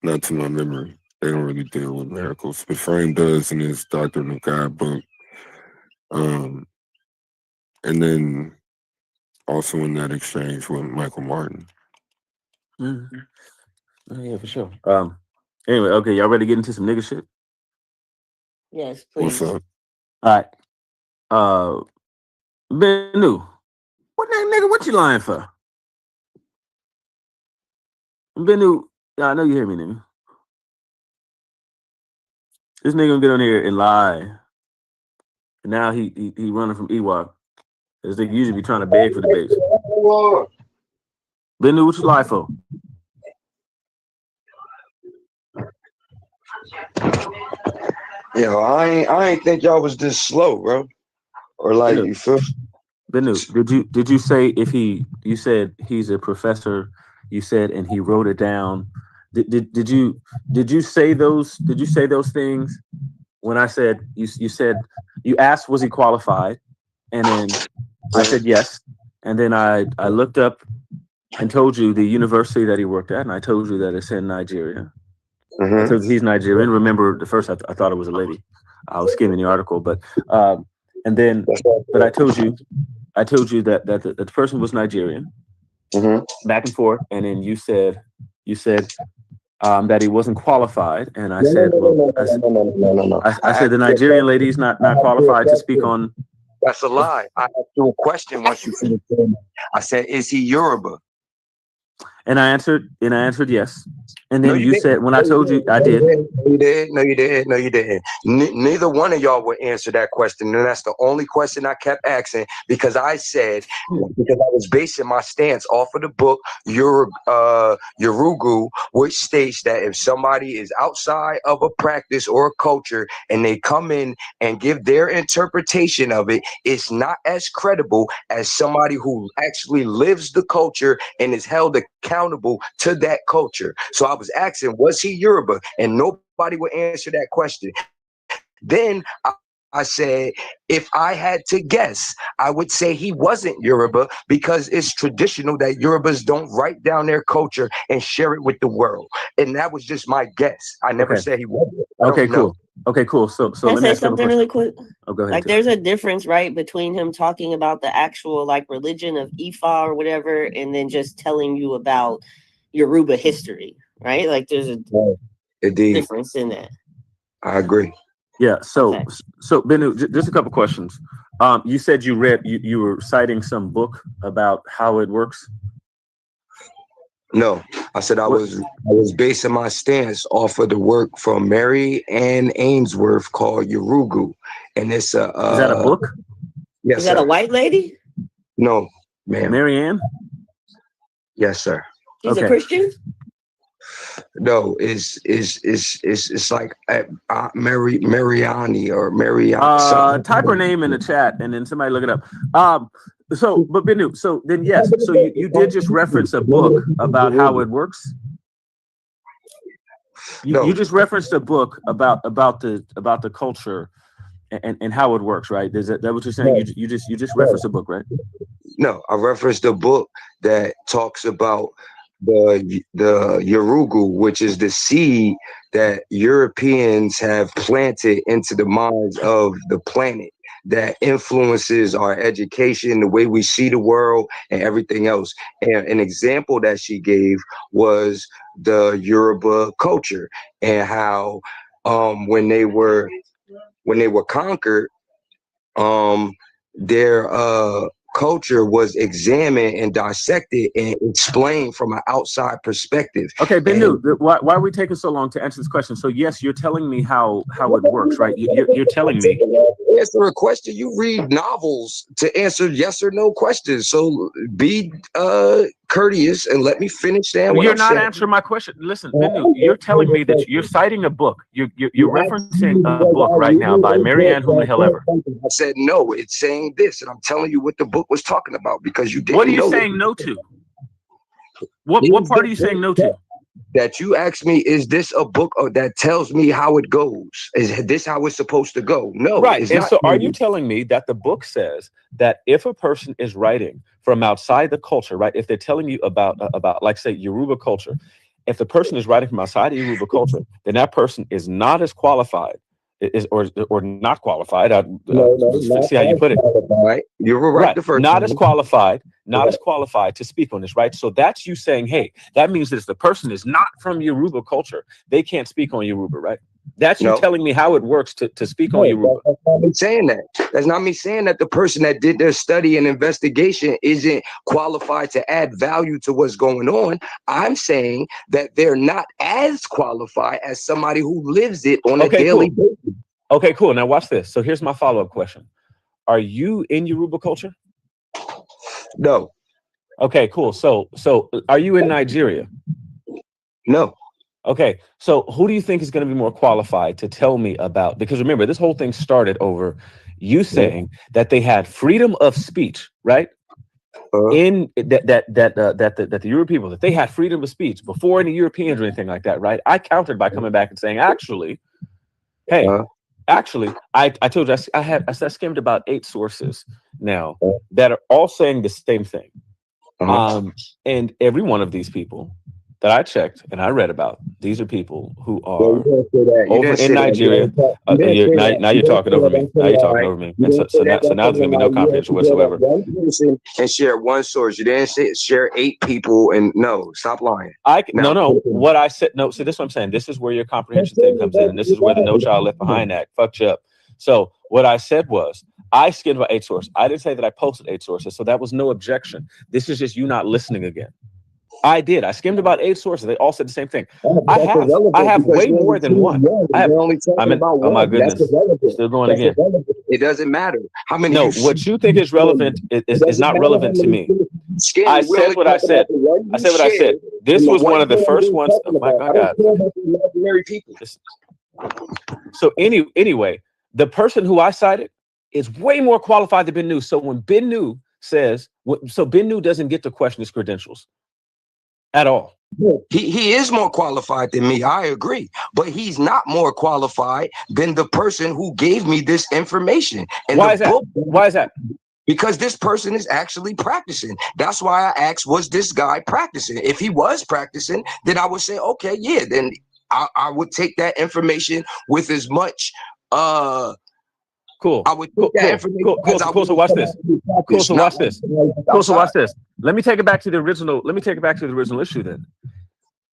not to my memory. They don't really deal with miracles, but Frame does in his Doctrine of God book. Um, and then also in that exchange with Michael Martin. Mm-hmm. Oh, yeah, for sure. Anyway, okay, y'all ready to get into some nigga shit? Yes, What's please. up? All right. Bennu, nigga, what you lying for? Bennu, I know you hear me, nigga. This nigga gonna get on here and lie. And now he running from Ewok. This nigga usually be trying to beg for debates. Bennu, what you lie for? Yo, I ain't think y'all was this slow, bro. Or like Bennu, you feel? Bennu, did you say if you said he's a professor, you said and he wrote it down. Did you say those things when I said you said you asked was he qualified, and then I said yes, and then I looked up and told you the university that he worked at, and I told you that it's in Nigeria. I told you he's Nigerian. Remember, the first I thought it was a lady. I was skimming the article, but I told you that the person was Nigerian, back and forth, and then you said that he wasn't qualified, and I said, No. I said the Nigerian lady is not qualified to speak on. That's a lie. I asked you a question once you finished saying that. I said, "Is he Yoruba?" And I answered yes. And No, then you you didn't. said when I told you I did. No, you did. No, you did. No, you didn't. Neither one of y'all would answer that question, and that's the only question I kept asking because I said because I was basing my stance off of the book Yorugu, which states that if somebody is outside of a practice or a culture and they come in and give their interpretation of it, it's not as credible as somebody who actually lives the culture and is held accountable to that culture. So I was asking, was he Yoruba? And nobody would answer that question. Then I said, if I had to guess, I would say he wasn't Yoruba because it's traditional that Yorubas don't write down their culture and share it with the world. And that was just my guess. I never said he wasn't. Okay, cool. Okay, cool. So Can I let me say ask you a something question. really quick? Oh, go ahead. Like, there's a difference, right, between him talking about the actual like religion of Ifa or whatever, and then just telling you about Yoruba history, right? Like, there's a difference in that. I agree. Yeah. So Bennu, just a couple questions. You said you read you were citing some book about how it works. No, I said I was basing my stance off of the work from Mary Ann Ainsworth called Yorugu, and it's a is that a book? Yes, is that a white lady? No, ma'am. Mary Ann? Yes, sir. She's a Christian? No, it's like Mariani or Mariani. Type her name in the chat and then somebody look it up. But Bennu, so then yes, so you did just reference a book about how it works. You just referenced a book about the culture and how it works, right? Is that what you're saying? No. You just referenced a book, right? No, I referenced a book that talks about the Yorugu, which is the seed that Europeans have planted into the minds of the planet that influences our education, the way we see the world, and everything else. And an example that she gave was the Yoruba culture and how when they were conquered, their culture was examined and dissected and explained from an outside perspective. Okay, Bennu, why are we taking so long to answer this question? So yes, you're telling me how it works, right? You're telling me. Answer a question. You read novels to answer yes or no questions. So be courteous and let me finish that. You're not answering my question. Listen, Bennu, you're telling me that you're citing a book. You're referencing a book right now by Mary Ann whom the hell ever. I said no, it's saying this, and I'm telling you what the book was talking about because you didn't. What are you saying no to? What part are you saying no to? That you asked me, is this a book that tells me how it goes? Is this how it's supposed to go? No, right. And so are you telling me that the book says that if a person is writing from outside the culture, right? If they're telling you about like say Yoruba culture, if the person is writing from outside of Yoruba culture, then that person is not as qualified, or not qualified. Let's see how you put it. Right, you were right the first Not time. as qualified, not as qualified to speak on this, right? So that's you saying, hey, that means that if the person is not from Yoruba culture, they can't speak on Yoruba, right? That's you telling me how it works to speak on Yoruba. That's not me saying that. That's not me saying that the person that did their study and investigation isn't qualified to add value to what's going on. I'm saying that they're not as qualified as somebody who lives it on a daily basis. Okay, cool. Now watch this. So here's my follow-up question. Are you in Yoruba culture? No. Okay, cool. So are you in Nigeria? No. Okay, so who do you think is going to be more qualified to tell me about? Because remember, this whole thing started over you saying that they had freedom of speech, right? In that the European people, that they had freedom of speech before any Europeans or anything like that, right? I countered by coming back and saying, actually, hey, actually, I told you I skimmed about 8 sources now that are all saying the same thing. And every one of these people that I checked and I read about, these are people who are over in Nigeria. Now you're talking over me. Now you're talking over me. And so now there's gonna be no comprehension whatsoever. And share one source. You didn't share 8 people. And no, stop lying. No. What I said, no. So this is what I'm saying. This is where your comprehension thing comes in, and this is where the No Child Left Behind Act fucked you up. So what I said was, I skimmed about 8 sources. I didn't say that I posted 8 sources, so that was no objection. This is just you not listening again. I did. I skimmed about 8 sources. They all said the same thing. I have way more than one. Oh my goodness. Still going again. It doesn't matter. How many? No, what you think is relevant is not relevant to me. I said what I said. I said what I said. This was one of the first ones. Oh my God. So anyway, the person who I cited is way more qualified than Bennu. So when Bennu says, so Bennu doesn't get to question his credentials at all. He is more qualified than me. I agree, but he's not more qualified than the person who gave me this information. And why is that? Why is that? Because this person is actually practicing. That's why I asked, was this guy practicing? If he was practicing, then I would say, okay, yeah, then I would take that information with as much cool. I would take that information. Cool. So watch this. So watch this. Let me take it back to the original. Let me take it back to the original issue then.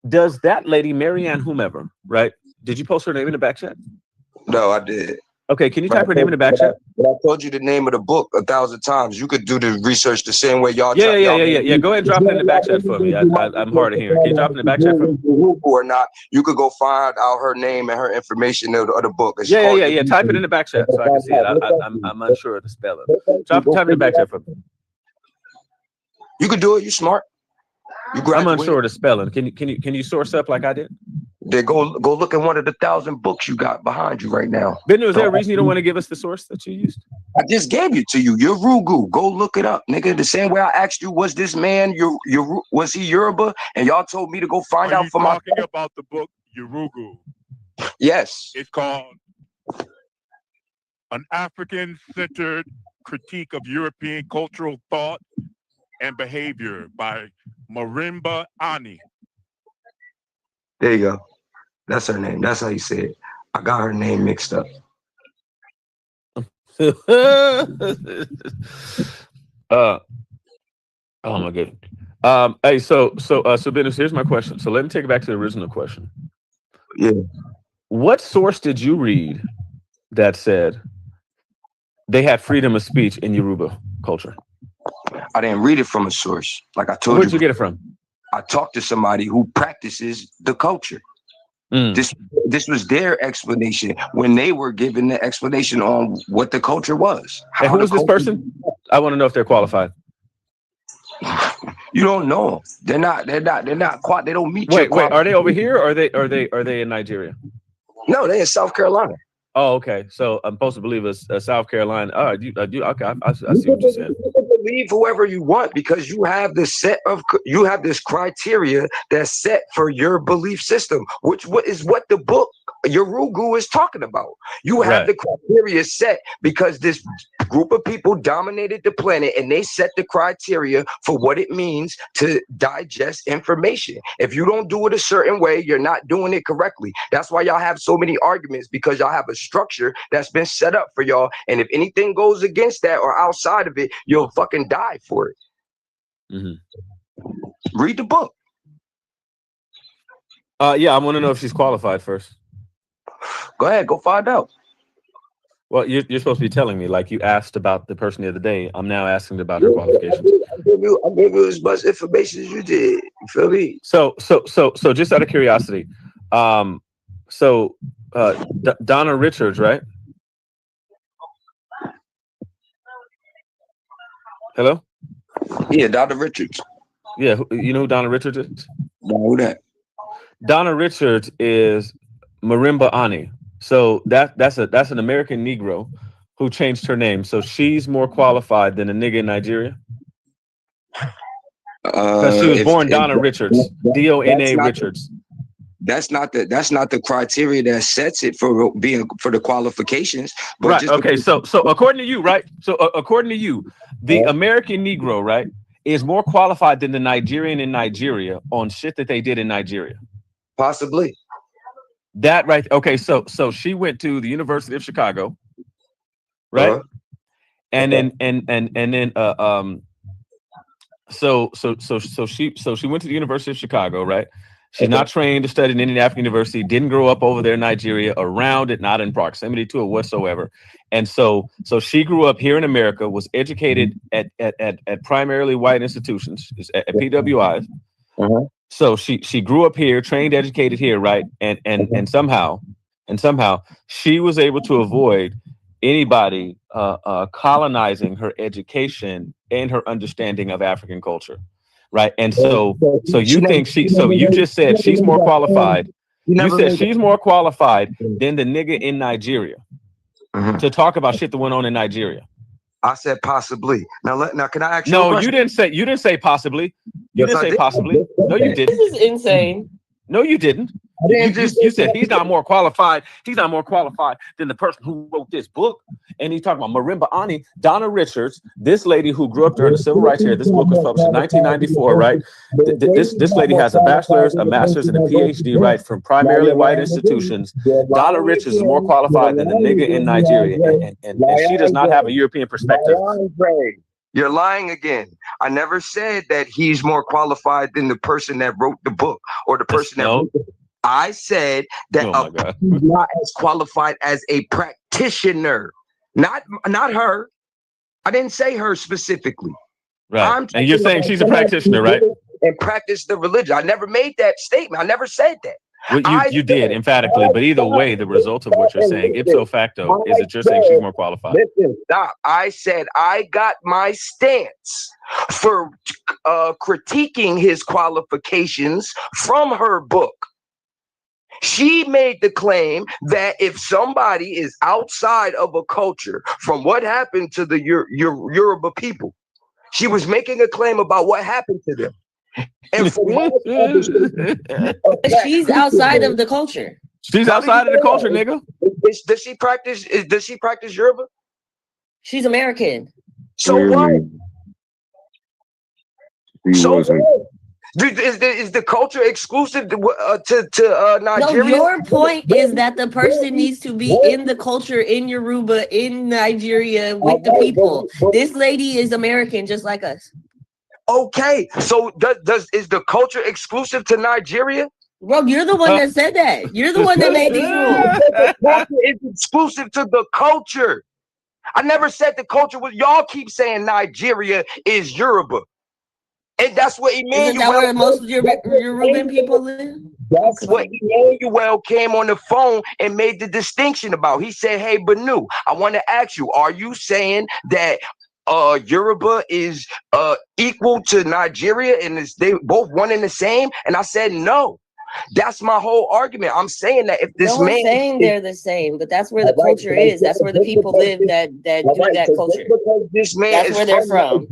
Does that lady, Marianne whomever, right? Did you post her name in the back chat? No, I did. Okay, can you type her name in the back chat? But I told you the name of the book 1,000 times. You could do the research the same way y'all. Yeah. Go ahead and drop it in the back chat for me. I'm hard of hearing. Can you drop it in the back chat for me? Or not? You could go find out her name and her information of the book. Yeah. Type it in the back chat so I can see it. I'm unsure of the spelling. Type it in the back chat for me. You could do it. You smart. I'm unsure of the spelling. Can you source up like I did? Then go look at one of the 1,000 books you got behind you right now. Bennu, is there a reason you don't want to give us the source that you used? I just gave it to you. Yorugu. Go look it up, nigga. The same way I asked you, was this man was he Yoruba? And y'all told me to go find out for myself. Talking about the book Yorugu. Yes. It's called An African-Centered Critique of European Cultural Thought and Behavior by Marimba Ani. There you go. That's her name. That's how you say it. I got her name mixed up. Oh my goodness. Hey, so Bennu, here's my question. So let me take it back to the original question. Yeah. What source did you read that said they had freedom of speech in Yoruba culture? I didn't read it from a source. Like I told you. Where'd you get it from? I talked to somebody who practices the culture. This was their explanation when they were given the explanation on what the culture was. And who is this person? I want to know if they're qualified. You don't know. They're not they don't meet. Wait, are they over here or are they in Nigeria? No, they're in South Carolina. Oh, okay. So I'm supposed to believe it's South Carolina. Oh, okay. I see what you said. You can believe whoever you want because you have this criteria that's set for your belief system, which is what the book Yurugu is talking about. You have the criteria set because this group of people dominated the planet and they set the criteria for what it means to digest information. If you don't do it a certain way, you're not doing it correctly. That's why y'all have so many arguments, because y'all have a structure that's been set up for y'all. And if anything goes against that or outside of it, you'll fucking die for it. Read the book. Yeah, I want to know if she's qualified first. Go ahead, go find out. Well, you're supposed to be telling me, like you asked about the person the other day. I'm now asking about her qualifications. I gave you as much information as you did. You feel me? So just out of curiosity, Donna Richards, right? Hello? Yeah, Donna Richards. Yeah, you know who Donna Richards is? No, who that? Donna Richards is Marimba Ani. So that's an American Negro who changed her name. So she's more qualified than a nigga in Nigeria. Because she was born Donna Richards, D-O-N-A Richards. That's not the criteria that sets it for the qualifications. But right. Okay. So according to you, right? So according to you, the American Negro, right, is more qualified than the Nigerian in Nigeria on shit that they did in Nigeria. Possibly. That right. Okay. So she went to the University of Chicago, right? And then so she went to the University of Chicago, right? She's not trained to study in any African university, didn't grow up over there in Nigeria, around it, not in proximity to it whatsoever. And so she grew up here in America, was educated at primarily white institutions, at PWIs. So she grew up here, trained, educated here, right? And somehow she was able to avoid anybody colonizing her education and her understanding of African culture. Right. And so you think you just said she's more qualified. You said she's more qualified than the nigga in Nigeria to talk about shit that went on in Nigeria. I said possibly. Now can I ask you? No, you didn't say possibly. You didn't say possibly. No, you didn't. This is insane. No, you didn't. You said he's not more qualified. He's not more qualified than the person who wrote this book. And he's talking about Marimba Ani, Donna Richards, this lady who grew up during the civil rights era. This book was published in 1994, right? This lady has a bachelor's, a master's, and a PhD, right, from primarily white institutions. Donna Richards is more qualified than the nigga in Nigeria, and she does not have a European perspective. You're lying again. I never said that he's more qualified than the person that wrote the book or the person that wrote the book. I said that he's not as qualified as a practitioner, not her. I didn't say her specifically. Right. And you're saying she's a practitioner, right? And practice the religion. I never made that statement. I never said that. Well, you did emphatically, but either way, the result of what you're saying, ipso facto, is that you're saying she's more qualified. Listen, stop. I said I got my stance for critiquing his qualifications from her book. She made the claim that if somebody is outside of a culture from what happened to the Yoruba people, she was making a claim about what happened to them. And she's outside of the culture. She's outside of the culture, nigga. Does she practice Yoruba? She's American. So what? Is the culture exclusive to Nigeria? No, your point is that the person needs to be in the culture in Yoruba, in Nigeria, with the people. This lady is American, just like us. Okay, so is the culture exclusive to Nigeria? Bro, you're the one that said that. You're the one that made these rules. The culture is exclusive to the culture. I never said the culture was. Y'all keep saying Nigeria is Yoruba. And that's what Emmanuel. Isn't that where most of your Yoruban people live? That's what Emmanuel came on the phone and made the distinction about. He said, "Hey, Bennu, I want to ask you, are you saying that Yoruba is equal to Nigeria and they both one and the same?" And I said, no. That's my whole argument. I'm saying that if this man saying they're the same, but that's where the culture is. That's where the people live that do that culture. This man that's where they're from.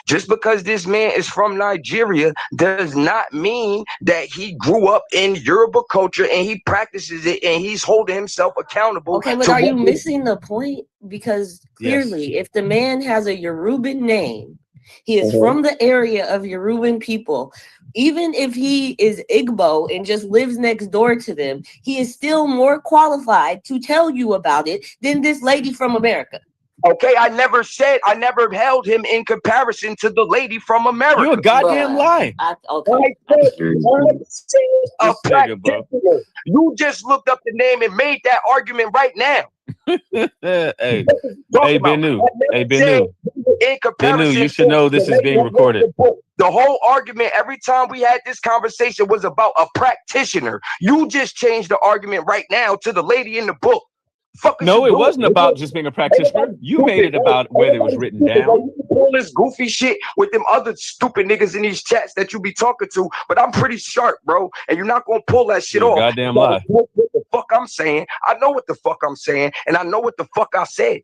Just because this man is from Nigeria does not mean that he grew up in Yoruba culture and he practices it and he's holding himself accountable. Okay, but are you missing the point? Because clearly, if the man has a Yoruban name, he is from the area of Yoruban people. Even if he is Igbo and just lives next door to them, he is still more qualified to tell you about it than this lady from America. Okay, I never held him in comparison to the lady from America. You're a goddamn lie. Okay. A practitioner. You just looked up the name and made that argument right now. Hey, Bennu. Hey, Bennu. Bennu, you should know this is being recorded. The whole argument every time we had this conversation was about a practitioner. You just changed the argument right now to the lady in the book. No, it wasn't about just being a practitioner. You made it about whether it was written down. You pull this goofy shit with them other stupid niggas in these chats that you be talking to, but I'm pretty sharp, bro, and you're not gonna pull that shit off. Goddamn lie. What the fuck I'm saying? I know what the fuck I'm saying, and I know what the fuck I said.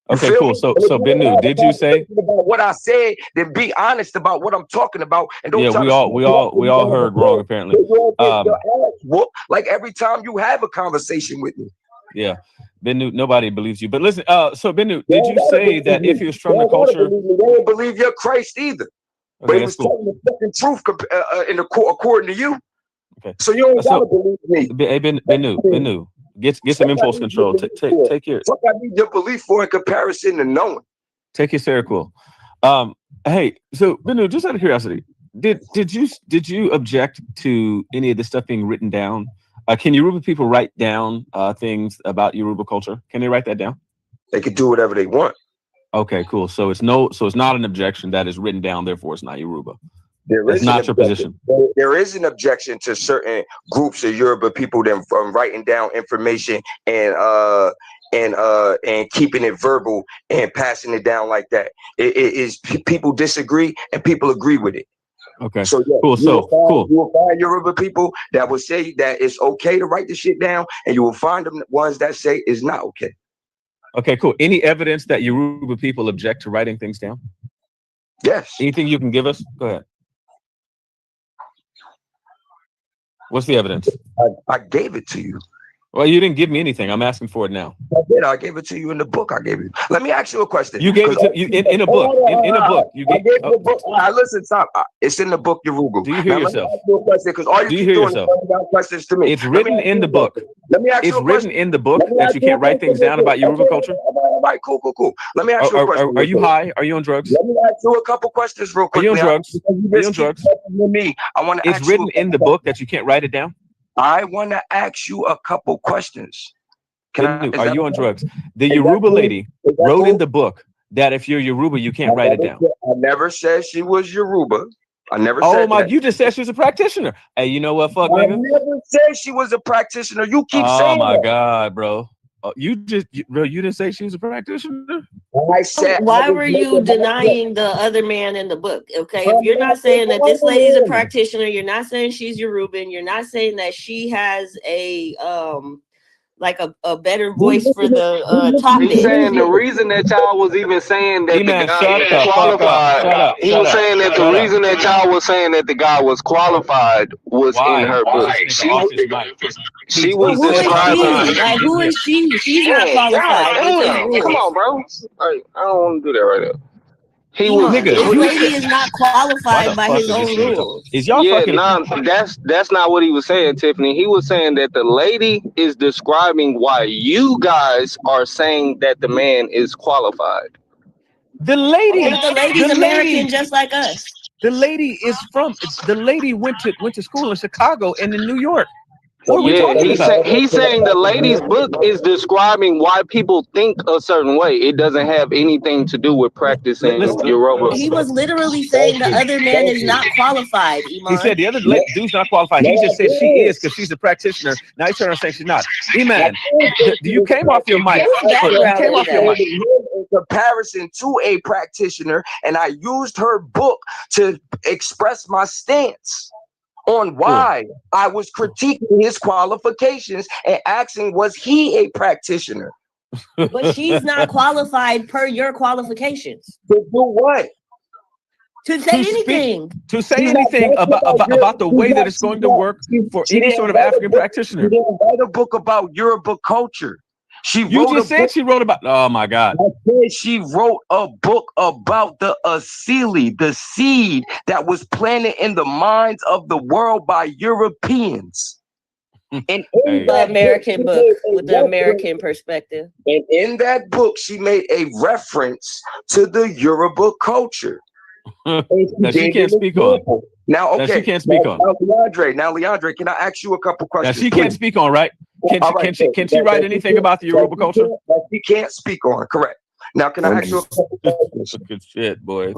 Okay, cool. So Bennu, did you say about what I said? Then be honest about what I'm talking about, and don't. Yeah, we all heard wrong apparently. Like every time you have a conversation with me. Yeah, Bennu, nobody believes you. But listen, so Bennu, did you say that if he was from the culture, they don't believe you're Christ either? Okay, but he was telling the fucking truth in the court according to you. Okay, so you don't gotta believe me. Hey, Bennu, get some impulse control. Take your. What I need your belief for in comparison to knowing. Take your Seroquel. Hey, so Bennu, just out of curiosity, did you object to any of this stuff being written down? Can Yoruba people write down things about Yoruba culture? Can they write that down? They can do whatever they want. Okay, cool. So it's not an objection that is written down, therefore it's not Yoruba. That's not your position. There is an objection to certain groups of Yoruba people from writing down information and keeping it verbal and passing it down like that. It is people disagree and people agree with it. Okay. So yeah, cool. You will find Yoruba people that will say that it's okay to write the shit down, and you will find them ones that say it's not okay. Okay, cool. Any evidence that Yoruba people object to writing things down? Yes. Anything you can give us? Go ahead. What's the evidence? I gave it to you. Well, you didn't give me anything. I'm asking for it now. I did. I gave it to you in the book. I gave you. Let me ask you a question. You gave it to you in a book. In a book. You gave the book. Listen, stop. It's in the book. Yoruba. Do you hear yourself? Because all you keep doing is questions to me. It's written in the book. Let me ask you a question. It's written in the book that you can't write things down about Yoruba culture. All right, cool. Let me ask you a question. Are you high? Are you on drugs? Let me ask you a couple questions real quick. Are you on drugs? Are you on drugs? I want to. It's written in the book that you can't write it down. I want to ask you a couple questions. Are you on drugs? The Yoruba lady wrote in the book that if you're Yoruba, you can't write it down. I never said she was Yoruba. I never said Oh my, that. you just said she was a practitioner. Hey, you know what? Fuck, nigga. I never said she was a practitioner. You keep saying that. Oh my that. God, bro. You didn't say she was a practitioner? I said. Why were you denying the other man in the book? Okay, if you're not saying that this lady is a practitioner, you're not saying she's Yoruban, you're not saying that she has a like a better voice for the topic. He's saying the reason that y'all was even saying that the guy was qualified. He was saying that the reason that y'all was saying that the guy was qualified was in her book. She was describing. Like, who is she? She's not qualified. Come on, bro. I don't want to do that right now. He was this lady is not qualified by his own rules. Is y'all fucking? That's not what he was saying, Tiffany. He was saying that the lady is describing why you guys are saying that the man is qualified. The lady's American, just like us. The lady is from. The lady went to school in Chicago and in New York. He's saying the lady's book is describing why people think a certain way. It doesn't have anything to do with practicing Yoruba. He was literally saying the other man is not qualified, Iman. He said the other dude's not qualified. He just said she is because she's a practitioner. Now he's trying to say she's not. Iman, you came off your mic. In comparison to a practitioner, and I used her book to express my stance on why I was critiquing his qualifications and asking, was he a practitioner? But she's not qualified per your qualifications. To do what? to say anything. To say anything about the way that it's going to work for any sort of African practitioner. She didn't write a book about Yoruba culture. You just said she wrote about. Oh my God! I said she wrote a book about the asili, the seed that was planted in the minds of the world by Europeans. And in the American book with the American perspective. And in that book, she made a reference to the Yoruba culture. That she can't speak on. Now, okay. That she can't speak on. Now, Leandre, can I ask you a couple questions? That she can't speak on, right? Can she write anything about the Yoruba culture? That she can't speak on, correct. Now, can I ask you a couple questions? Good shit, boy.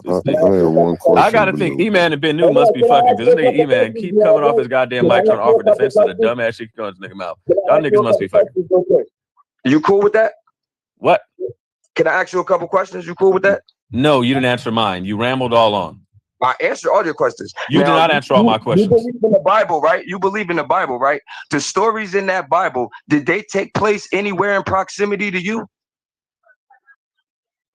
I gotta think E-Man and Bennu must be fucking. This nigga E-Man keep coming off his goddamn mic trying to offer defense to the dumbass shit going to nigga mouth. Y'all niggas must be fucking. You cool with that? What? Can I ask you a couple questions? You cool with that? No, you didn't answer mine. You rambled all on. I answered all your questions. You did not answer all my questions. You believe in the Bible, right? You believe in the Bible, right? The stories in that Bible, did they take place anywhere in proximity to you?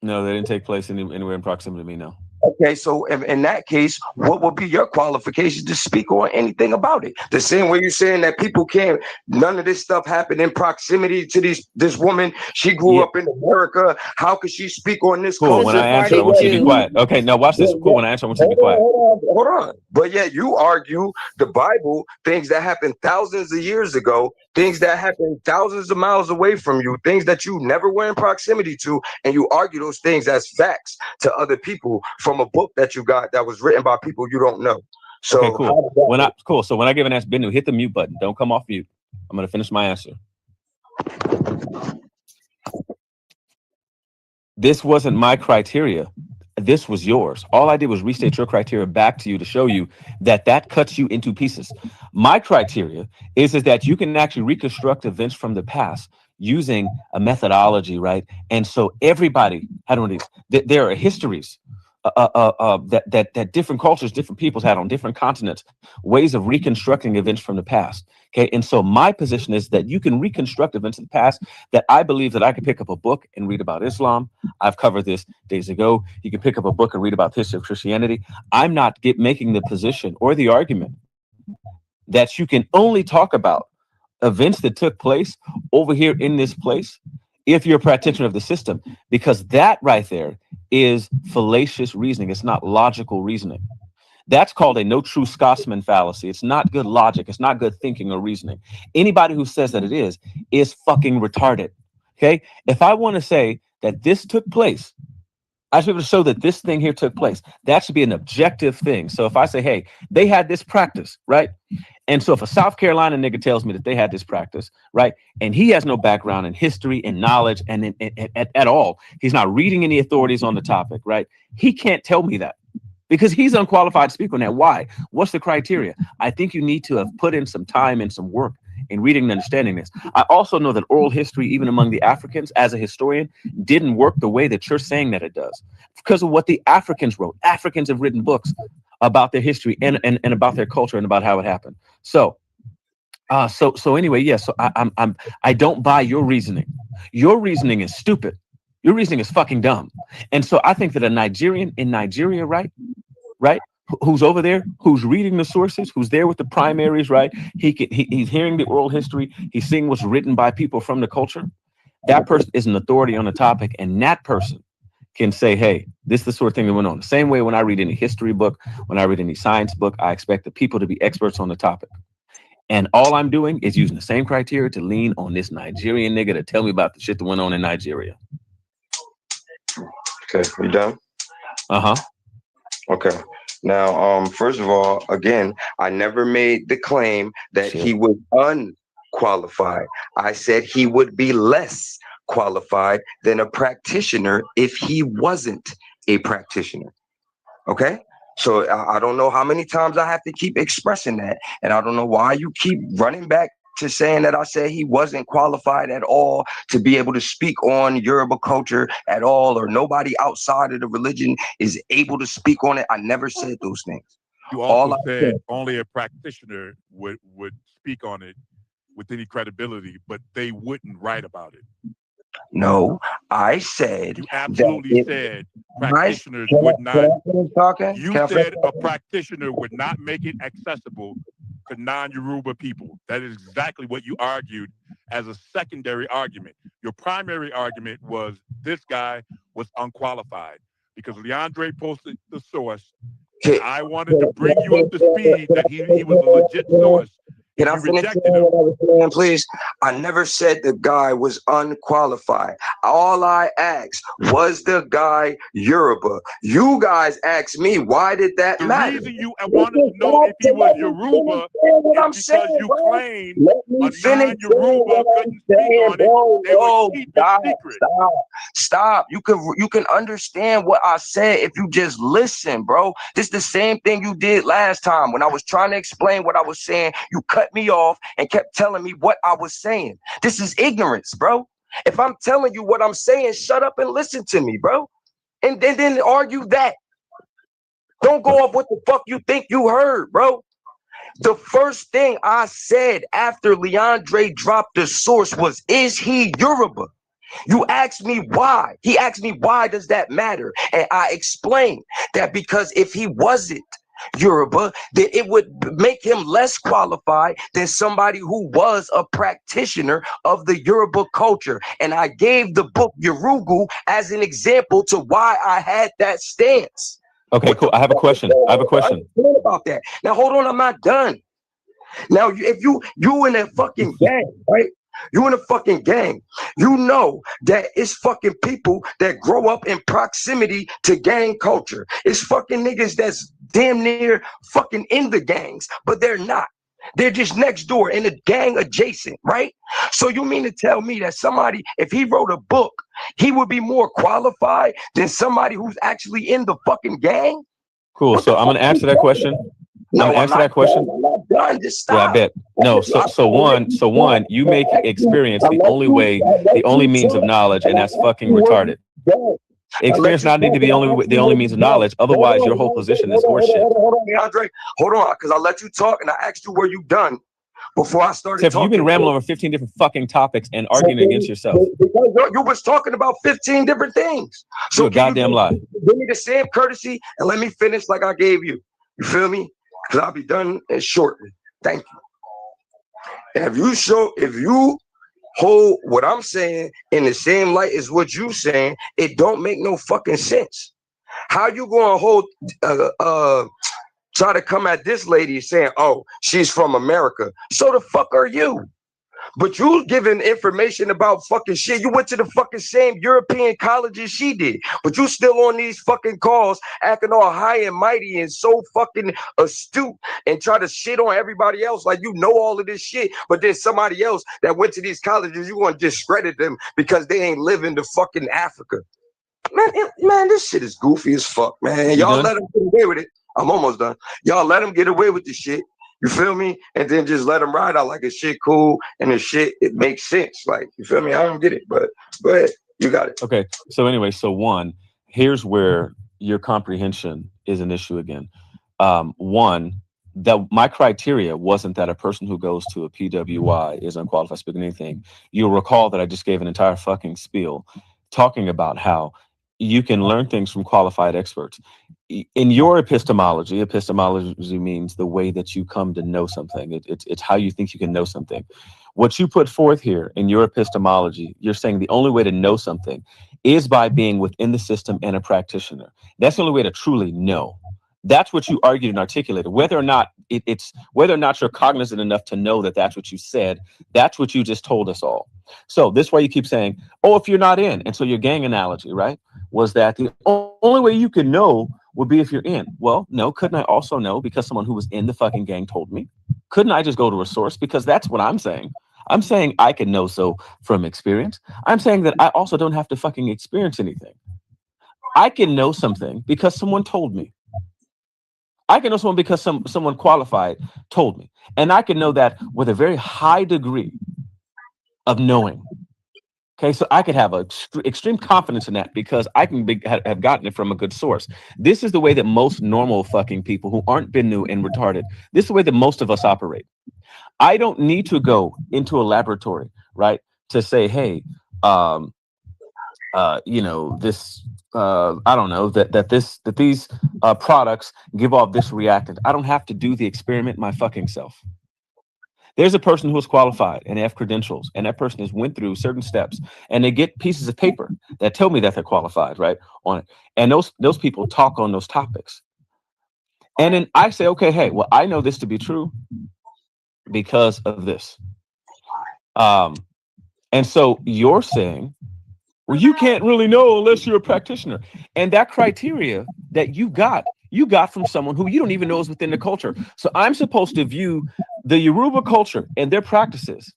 No, they didn't take place anywhere in proximity to me, no. Okay, so in that case, what would be your qualifications to speak on anything about it? The same way you're saying that people can't, none of this stuff happened in proximity to this woman. She grew up in America. How could she speak on this? Cool. When I answer, I want you to be quiet. Okay, now watch this. Cool. When I answer, I want you to be quiet. Hold on. But yet you argue the Bible, things that happened thousands of years ago, things that happened thousands of miles away from you, things that you never were in proximity to, and you argue those things as facts to other people from a book that you got that was written by people you don't know. So okay, cool. So when I give an answer, Bennu, hit the mute button. Don't come off mute. I'm gonna finish my answer. This wasn't my criteria. This was yours. All I did was restate your criteria back to you to show you that cuts you into pieces. My criteria is that you can actually reconstruct events from the past using a methodology, right? And so everybody, there are histories that different cultures, different peoples had on different continents, ways of reconstructing events from the past. Okay, and so my position is that you can reconstruct events in the past. That I believe that I could pick up a book and read about Islam. I've covered this days ago. You can pick up a book and read about the history of Christianity. I'm not making the position or the argument that you can only talk about events that took place over here in this place if you're a practitioner of the system, because that right there is fallacious reasoning. It's not logical reasoning. That's called a no true Scotsman fallacy. It's not good logic. It's not good thinking or reasoning. Anybody who says that it is fucking retarded. Okay. If I want to say that this took place, I should be able to show that this thing here took place. That should be an objective thing. So if I say, hey, they had this practice, right? And so if a South Carolina nigga tells me that they had this practice, right, and he has no background in history and knowledge and at all, he's not reading any authorities on the topic, right? He can't tell me that because he's unqualified to speak on that. Why? What's the criteria? I think you need to have put in some time and some work in reading and understanding this. I also know that oral history, even among the Africans, as a historian, didn't work the way that you're saying that it does because of what the Africans wrote. Africans have written books about their history and about their culture and about how it happened. So anyway, yes. So I don't buy your reasoning. Your reasoning is stupid. Your reasoning is fucking dumb. And so I think that a Nigerian in Nigeria, right, who's over there, who's reading the sources, who's there with the primaries, right? He's hearing the oral history. He's seeing what's written by people from the culture. That person is an authority on the topic, and that person can say, hey, this is the sort of thing that went on. The same way when I read any history book, when I read any science book, I expect the people to be experts on the topic. And all I'm doing is using the same criteria to lean on this Nigerian nigga to tell me about the shit that went on in Nigeria. Okay, you done? Uh-huh. Okay. Now, first of all, again, I never made the claim that he was unqualified. I said he would be less qualified than a practitioner if he wasn't a practitioner. Okay? So I don't know how many times I have to keep expressing that. And I don't know why you keep running back to saying that I said he wasn't qualified at all to be able to speak on Yoruba culture at all, or nobody outside of the religion is able to speak on it. I never said those things. You also said only a practitioner would speak on it with any credibility, but they wouldn't write about it. No, I said you absolutely said practitioners would not. You said a practitioner would not make it accessible to non-Yoruba people. That is exactly what you argued as a secondary argument. Your primary argument was this guy was unqualified because Leandre posted the source. And I wanted to bring you up to speed that he was a legit source. Can I finish saying what I was saying, please? I never said the guy was unqualified. All I asked, was the guy Yoruba? You guys asked me, why did that matter? The reason you wanted to know if he was Yoruba is because you claimed a non-Yoruba couldn't speak on it. They would keep it secret. Stop. You can understand what I said if you just listen, bro. This is the same thing you did last time when I was trying to explain what I was saying. You cut me off and kept telling me what I was saying. This is ignorance, bro. If I'm telling you what I'm saying, shut up and listen to me, bro. And then argue that. Don't go off what the fuck you think you heard, bro. The first thing I said after Leandre dropped the source was, is he Yoruba? You asked me why. He asked me, why does that matter? And I explained that because if he wasn't Yoruba, then it would make him less qualified than somebody who was a practitioner of the Yoruba culture. And I gave the book Yorugu as an example to why I had that stance. Okay, cool. I have a question. About that. Now, hold on. I'm not done. Now, if you in a fucking gang, right? You in a fucking gang, you know that it's fucking people that grow up in proximity to gang culture. It's fucking niggas that's damn near fucking in the gangs, but they're not. They're just next door in a gang adjacent, right? So you mean to tell me that somebody, if he wrote a book, he would be more qualified than somebody who's actually in the fucking gang? Cool. So I'm going to answer that question. No, I'm answer that question. I'm not done. Just stop. Yeah, I bet. No. So one, you make experience the only means of knowledge, and that's fucking retarded. Experience not need to be the only means of knowledge. Otherwise, your whole position is horseshit. Hold on, Andre. Hold on, because I let you talk, and I asked you were you done before I started talking. You've been rambling over 15 different fucking topics and arguing against yourself. Because you was talking about 15 different things. So you're a goddamn lie. Give me the same courtesy and let me finish like I gave you. You feel me? Because I'll be done shortly. Thank you. If you hold what I'm saying in the same light as what you saying, it don't make no fucking sense. How you gonna hold try to come at this lady saying, oh, she's from America? So the fuck are you? But you giving information about fucking shit. You went to the fucking same European colleges she did. But you still on these fucking calls acting all high and mighty and so fucking astute and try to shit on everybody else like you know all of this shit. But there's somebody else that went to these colleges, you want to discredit them because they ain't live in the fucking Africa. Man, this shit is goofy as fuck, man. Y'all let them get away with it. I'm almost done. Y'all let them get away with this shit. You feel me? And then just let them ride out like a shit cool and the shit, it makes sense. Like, you feel me? I don't get it, but go ahead. You got it. Okay. So anyway, one, here's where your comprehension is an issue again. One, that my criteria wasn't that a person who goes to a PWI is unqualified speaking anything. You'll recall that I just gave an entire fucking spiel talking about how you can learn things from qualified experts. In your epistemology means the way that you come to know something. It's how you think you can know something. What you put forth here in your epistemology, you're saying the only way to know something is by being within the system and a practitioner. That's the only way to truly know. That's what you argued and articulated. Whether or not you're cognizant enough to know that that's what you said, that's what you just told us all. So this is why you keep saying, oh, if you're not in. And so your gang analogy, right, was that the only way you can know would be if you're in. Well, no, couldn't I also know because someone who was in the fucking gang told me? Couldn't I just go to a source? Because that's what I'm saying. I'm saying I can know so from experience. I'm saying that I also don't have to fucking experience anything. I can know something because someone told me. I can know someone because someone qualified told me. And I can know that with a very high degree of knowing. Okay, so I could have extreme confidence in that because I can have gotten it from a good source. This is the way that most normal fucking people who aren't Bennu and retarded, this is the way that most of us operate. I don't need to go into a laboratory, right, to say, hey, this I don't know, that these products give off this reactant. I don't have to do the experiment my fucking self. There's a person who is qualified and they have credentials, and that person has went through certain steps, and they get pieces of paper that tell me that they're qualified, right, on it. And those people talk on those topics. And then I say, okay, hey, well, I know this to be true because of this. And so you're saying, well, you can't really know unless you're a practitioner. And that criteria that you got from someone who you don't even know is within the culture. So I'm supposed to view the Yoruba culture and their practices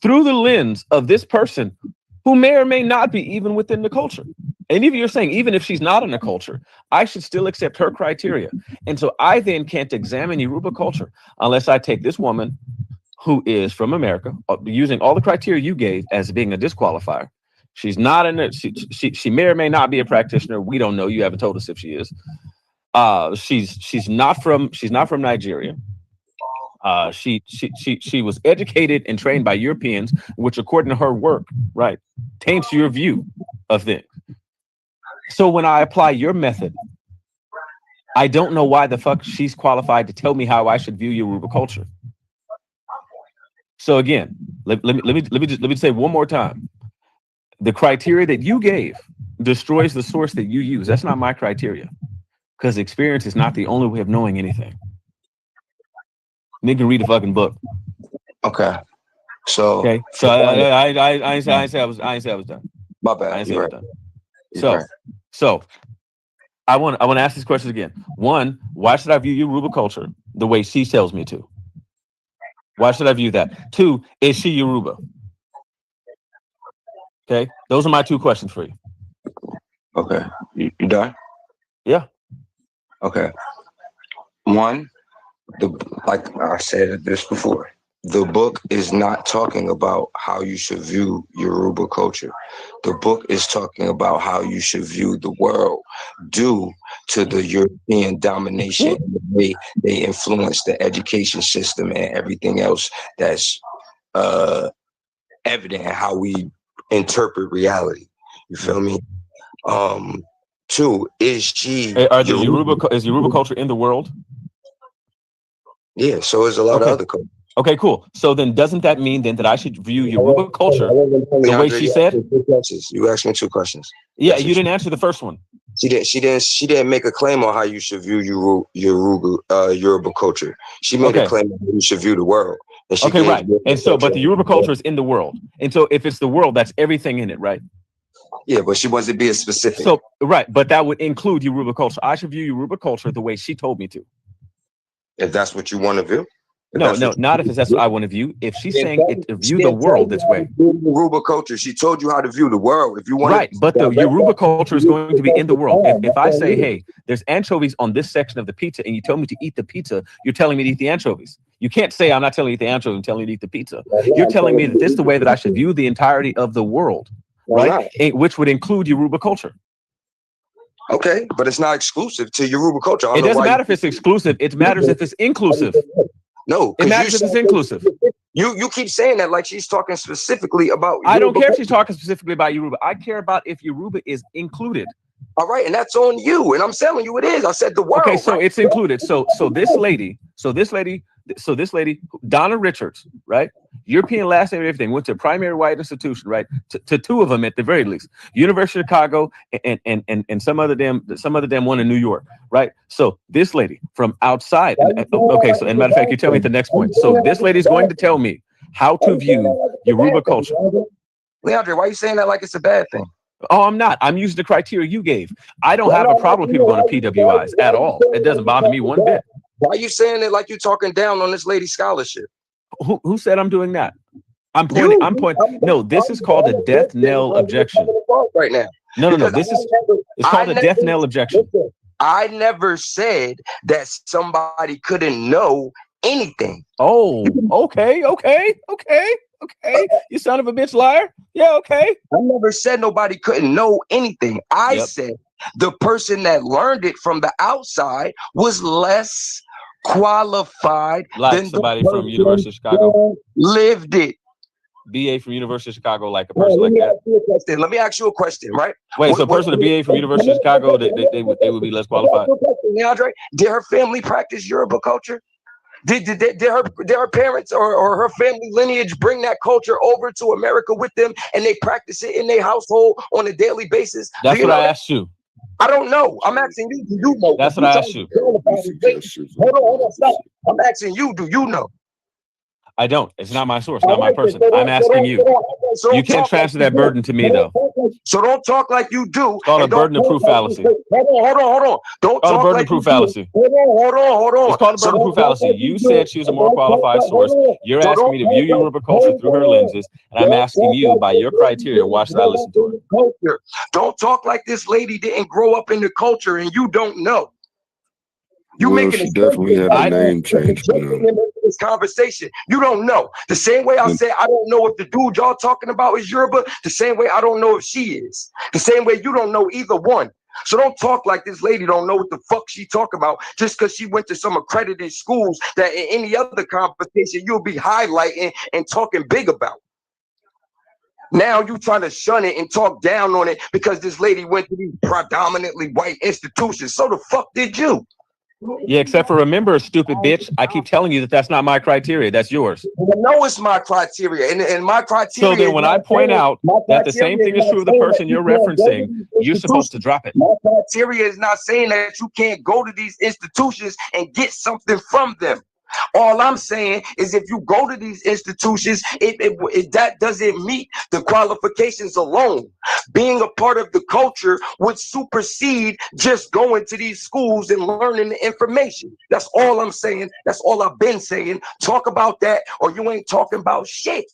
through the lens of this person who may or may not be even within the culture. And even you're saying, even if she's not in the culture, I should still accept her criteria. And so I then can't examine Yoruba culture unless I take this woman who is from America, using all the criteria you gave as being a disqualifier. She's not in it. She may or may not be a practitioner. We don't know. You haven't told us if she is. She's not from Nigeria. She was educated and trained by Europeans, which, according to her work, right, taints your view of things. So when I apply your method, I don't know why the fuck she's qualified to tell me how I should view Yoruba culture. So again, let me say one more time. The criteria that you gave destroys the source that you use. That's not my criteria, because experience is not the only way of knowing anything. Nigga, read the fucking book. Okay. So I ain't say I was done. My bad. I ain't say I was done. So I want to ask these questions again. One, why should I view Yoruba culture the way she tells me to? Why should I view that? Two, is she Yoruba? Okay, those are my two questions for you. Okay, you done? Yeah. Okay. One, like I said this before, the book is not talking about how you should view Yoruba culture. The book is talking about how you should view the world due to the European domination and the way they influence the education system and everything else that's evident in how we interpret reality. You feel me? Two, is she is Yoruba culture in the world? Yeah, so is a lot of other cultures. Okay, cool. So then doesn't that mean then that I should view Yoruba culture the way she said? You asked me two questions. Yeah, you didn't answer the first one. She didn't make a claim on how you should view Yoruba culture. She made a claim on how you should view the world. Okay, right. And so, but the Yoruba culture is in the world. And so if it's the world, that's everything in it, right? Yeah, but she wasn't being specific. So, right, but that would include Yoruba culture. I should view Yoruba culture the way she told me to. If that's what you want to view? No, not if that's what I want to view. If she's saying view the world this way. Yoruba culture, she told you how to view the world. If you want, right, but the Yoruba culture is going to be in the world. If I say, hey, there's anchovies on this section of the pizza, and you tell me to eat the pizza, you're telling me to eat the anchovies. You can't say I'm not telling you to eat the anchovies, I'm telling you to eat the pizza. You're telling me that this is the way that I should view the entirety of the world, right? Which would include Yoruba culture. Okay, but it's not exclusive to Yoruba culture. It doesn't matter if it's exclusive. It matters if it's inclusive. No, it matters if it's inclusive. You keep saying that like she's talking specifically about Yoruba. I don't care if she's talking specifically about Yoruba. I care about if Yoruba is included. All right, and that's on you. And I'm telling you it is. I said the world. Okay, so it's included. So this lady, Donna Richards, right? European last name and everything, went to a primary white institution, right? To two of them at the very least. University of Chicago and some other damn one in New York, right? So this lady from outside. Okay, so and matter of fact, you tell me at the next point. So this lady is going to tell me how to view Yoruba culture. Leandre, why are you saying that like it's a bad thing? Oh, I'm not. I'm using the criteria you gave. I don't have a problem with people going to PWIs at all. It doesn't bother me one bit. Why are you saying it like you're talking down on this lady's scholarship? Who said I'm doing that? I'm pointing. No, this is called a death knell objection. Right now. No. It's called a death knell objection. I never said that somebody couldn't know anything. Oh, okay. You son of a bitch liar. Yeah, okay. I never said nobody couldn't know anything. I said the person that learned it from the outside was less qualified like than somebody from University of Chicago lived it. BA from University of Chicago, like a person like that? Let me ask you a question, right? Wait, so a person with a BA from University of Chicago, they would be less qualified? Leandre, did her family practice Yoruba culture? Did her parents or her family lineage bring that culture over to America with them, and they practice it in their household on a daily basis? That's what I asked you. I don't know. I'm asking you. Do you know? That's what I asked you. Hold on, stop. I'm asking you. Do you know? I don't. It's not my source, not my person. I'm asking you. You can't transfer that burden to me, though. So don't talk like you do. It's called a burden of proof fallacy. Hold on. Don't talk like a burden of proof fallacy. Hold on. It's called a burden of proof fallacy. You said she was a more qualified source. You're asking me to view Yoruba culture through her lenses, and I'm asking you, by your criteria, why should I listen to her? Don't talk like this lady didn't grow up in the culture and you don't know. You making definitely had a name change. This conversation, you don't know. The same way I said I don't know if the dude y'all talking about is Yoruba. The same way I don't know if she is. The same way you don't know either one. So don't talk like this lady don't know what the fuck she talk about just because she went to some accredited schools that in any other conversation you'll be highlighting and talking big about. Now you trying to shun it and talk down on it because this lady went to these predominantly white institutions. So the fuck did you? Yeah, except for remember, stupid bitch, I keep telling you that that's not my criteria. That's yours. I know it's my criteria, and my criteria. So then, when I point out that the same thing is true of the person you're referencing, you're supposed to drop it. My criteria is not saying that you can't go to these institutions and get something from them. All I'm saying is if you go to these institutions, that doesn't meet the qualifications alone. Being a part of the culture would supersede just going to these schools and learning the information. That's all I'm saying. That's all I've been saying. Talk about that or you ain't talking about shit.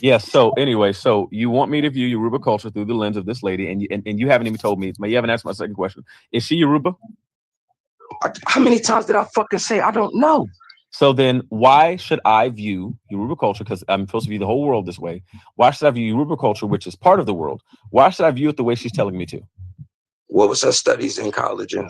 Yes. So anyway, so you want me to view Yoruba culture through the lens of this lady, and you haven't even told me. You haven't asked my second question. Is she Yoruba? How many times did I fucking say I don't know? So then why should I view Yoruba culture, because I'm supposed to view the whole world this way, why should I view Yoruba culture, which is part of the world, why should I view it the way she's telling me to? What was her studies in college in?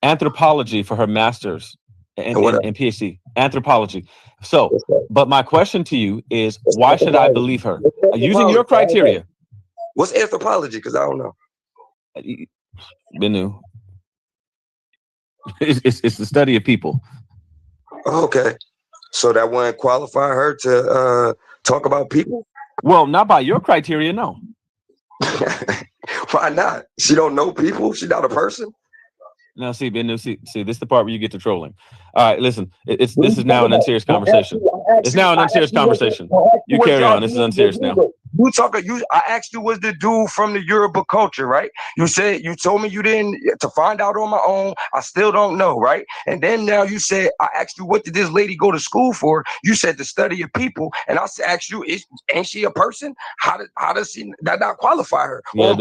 Anthropology for her master's and PhD. Anthropology. So, but my question to you is, why should I believe her? Using your criteria. What's anthropology? Because I don't know. Bennu. It's the study of people. Okay, so that wouldn't qualify her to talk about people? Well, not by your criteria, no. Why not? She don't know people? She not a person? No, see, Bennu, see, this is the part where you get to trolling. All right, listen, this is now an unserious conversation. It's now an unserious conversation. You carry on. This is unserious now. I asked you, was the dude from the Yoruba culture, right? You told me you didn't, to find out on my own. I still don't know, right? And then now you said, I asked you, what did this lady go to school for? You said the study of people. And I asked you, ain't she a person? How does she that not qualify her? Yeah,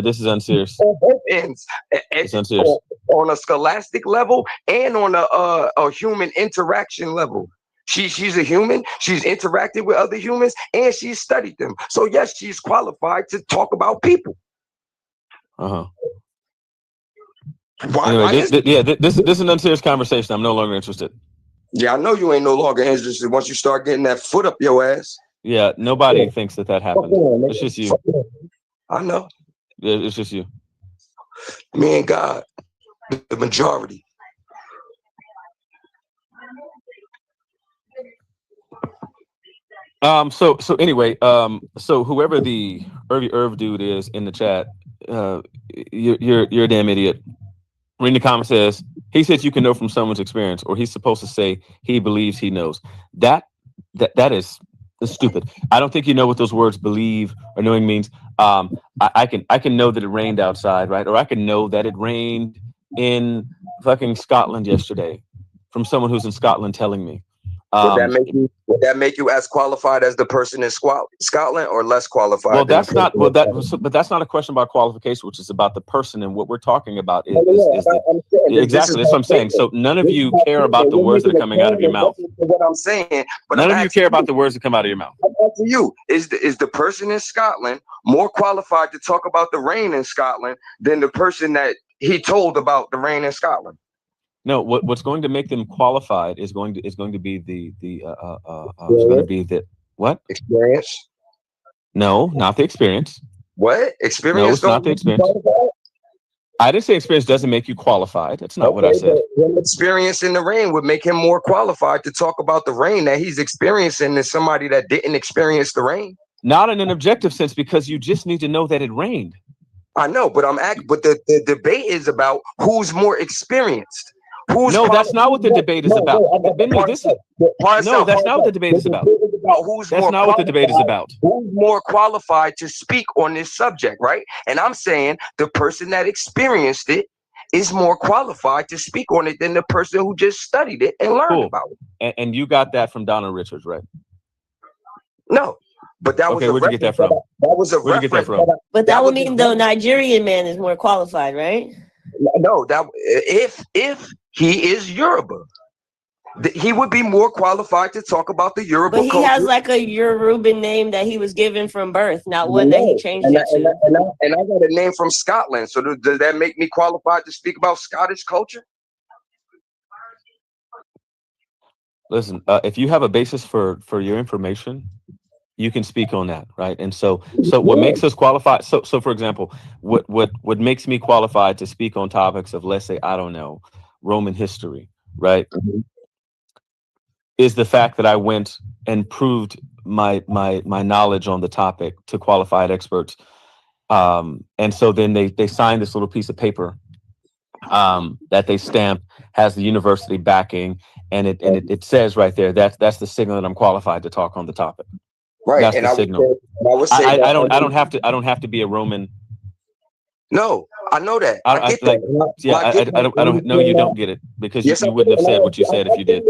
this is unserious. On both ends. It's unserious. On a scholastic level and on a human interaction level. She's a human. She's interacted with other humans and she's studied them. So yes, she's qualified to talk about people. Anyway, this is an unserious conversation. I'm no longer interested. Yeah, I know you ain't no longer interested once you start getting that foot up your ass. Yeah, nobody thinks that happened. It's just you. I know. Yeah, it's just you. Me and God, the majority. So anyway, so whoever the Irv dude is in the chat, you're a damn idiot. Reading the comment says, he says you can know from someone's experience, or he's supposed to say he believes he knows. That is stupid. I don't think you know what those words believe or knowing means. I can know that it rained outside, right? Or I can know that it rained in fucking Scotland yesterday from someone who's in Scotland telling me. Would that make you as qualified as the person in Scotland, or less qualified? Well, that's not. Well, but that's not a question about qualification, which is about the person, and what we're talking about is exactly. That's what I'm saying. So none of you care about the words that are coming out of your mouth. What I'm saying, but none of you care about the words that come out of your mouth. To you, is the person in Scotland more qualified to talk about the rain in Scotland than the person that he told about the rain in Scotland? No, what's going to make them qualified is going to be the what? Experience. No, not the experience. What? Experience? No, it's not the experience. I didn't say experience doesn't make you qualified. That's not what I said. But experience in the ring would make him more qualified to talk about the rain that he's experiencing than somebody that didn't experience the rain. Not in an objective sense, because you just need to know that it rained. I know, but but the debate is about who's more experienced. No, that's not what the debate is about. Bennu, that's not what the debate is about. That's not what the debate is about. Who's more qualified to speak on this subject, right? And I'm saying the person that experienced it is more qualified to speak on it than the person who just studied it and learned about it. And you got that from Donna Richards, right? No. But that was where'd you get that from? That was a where'd you get that from? But that would mean the Nigerian man is more qualified, right? No, that if he is Yoruba, he would be more qualified to talk about the Yoruba culture. But he culture. has like a Yoruban name that he was given from birth, not one that he changed it to. And I got a name from Scotland. So does that make me qualified to speak about Scottish culture? Listen, if you have a basis for your information, you can speak on that, right? And so what makes us qualified? So for example, what makes me qualified to speak on topics of, let's say, I don't know, Roman history, right? Mm-hmm. Is the fact that I went and proved my knowledge on the topic to qualified experts, and so then they signed this little piece of paper that they stamped, has the university backing, and it says right there that's the signal that I'm qualified to talk on the topic. Right, that's and the signal. I don't have to be a Roman. No, I know that. I don't. No, you don't get it, because you wouldn't have said what you said if you did.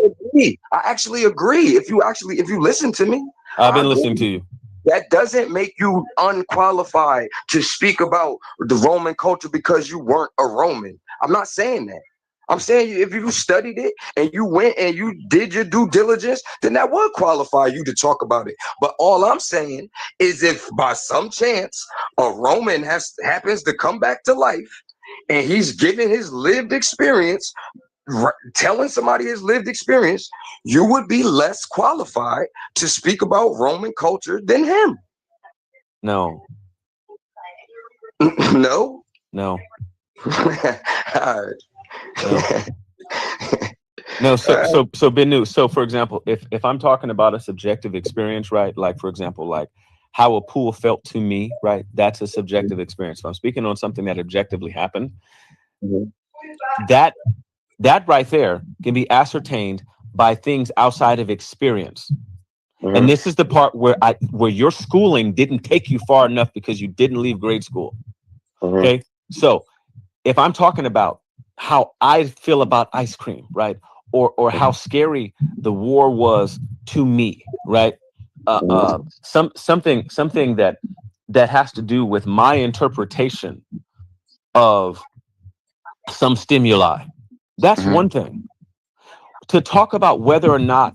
I actually agree. If you listen to me, I've been listening to you. That doesn't make you unqualified to speak about the Roman culture because you weren't a Roman. I'm not saying that. I'm saying if you studied it and you went and you did your due diligence, then that would qualify you to talk about it. But all I'm saying is, if by some chance a Roman happens to come back to life and he's giving his lived experience, telling somebody his lived experience, you would be less qualified to speak about Roman culture than him. No. No? No. All right. No, so Bennu, so for example, if I'm talking about a subjective experience, right? Like, for example, like how a pool felt to me, right? That's a subjective experience. If I'm speaking on something that objectively happened, that right there can be ascertained by things outside of experience. And this is the part where your schooling didn't take you far enough because you didn't leave grade school. Okay, so if I'm talking about how I feel about ice cream, right? Or how scary the war was to me, right? Something that has to do with my interpretation of some stimuli. That's one thing. To talk about whether or not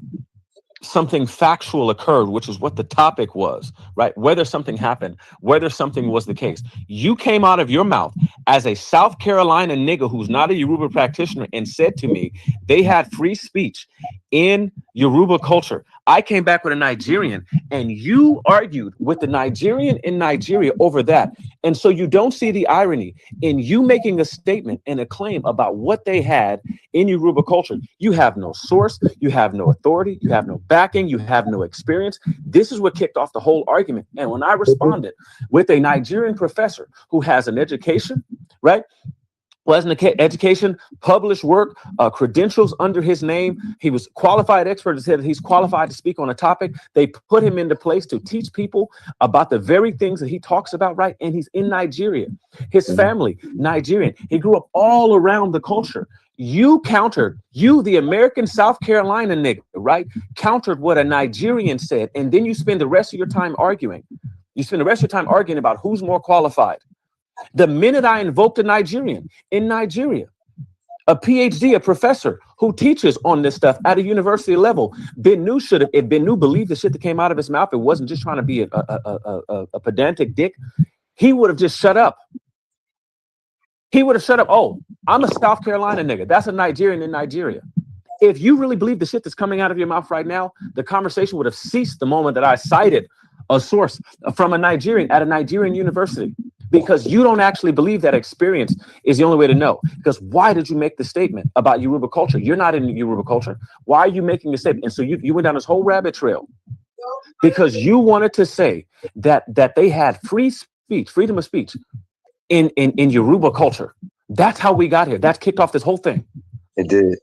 something factual occurred, which is what the topic was, right? Whether something happened, whether something was the case. You came out of your mouth as a South Carolina nigga who's not a Yoruba practitioner and said to me, they had free speech in Yoruba culture. I came back with a Nigerian and you argued with the Nigerian in Nigeria over that. And so you don't see the irony in you making a statement and a claim about what they had in Yoruba culture. You have no source, you have no authority, you have no backing, you have no experience. This is what kicked off the whole argument. And when I responded with a Nigerian professor who has an education, right? Well, as an education, published work, credentials under his name. He was qualified expert. Said that he's qualified to speak on a topic. They put him into place to teach people about the very things that he talks about, right? And he's in Nigeria. His family, Nigerian. He grew up all around the culture. You countered, the American South Carolina nigga, right? Countered what a Nigerian said. And then you spend the rest of your time arguing. You spend the rest of your time arguing about who's more qualified. The minute I invoked a Nigerian in Nigeria, a PhD, a professor who teaches on this stuff at a university level, Bennu should have, if Bennu believed the shit that came out of his mouth, it wasn't just trying to be a pedantic dick, he would have just shut up. He would have shut up. Oh, I'm a South Carolina nigga. That's a Nigerian in Nigeria. If you really believe the shit that's coming out of your mouth right now, the conversation would have ceased the moment that I cited a source from a Nigerian at a Nigerian university, because you don't actually believe that experience is the only way to know. Because why did you make the statement about Yoruba culture? You're not in Yoruba culture. Why are you making the statement? And so you went down this whole rabbit trail because you wanted to say that they had free speech, freedom of speech in Yoruba culture. That's how we got here. That kicked off this whole thing. It did.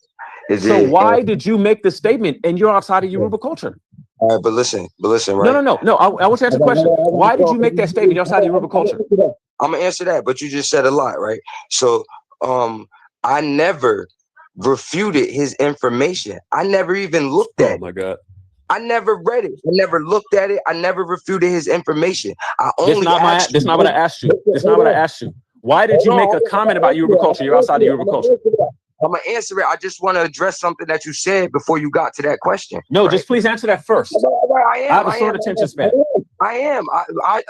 So why did you make the statement and you're outside of Yoruba culture? All right, but listen, right? No. I want to answer the question. Why did you make that statement? You're outside of Yoruba culture. I'm gonna answer that, but you just said a lot, right? So, I never refuted his information. I never even looked at it. Oh my God. I never read it. I never looked at it. I never refuted his information. That's not what I asked you. That's not what I asked you. Why did you make a comment about Yoruba culture? You're outside of Yoruba culture. I'm gonna answer it. I just want to address something that you said before you got to that question. No, right? Just please answer that first. I have a short attention span. I am.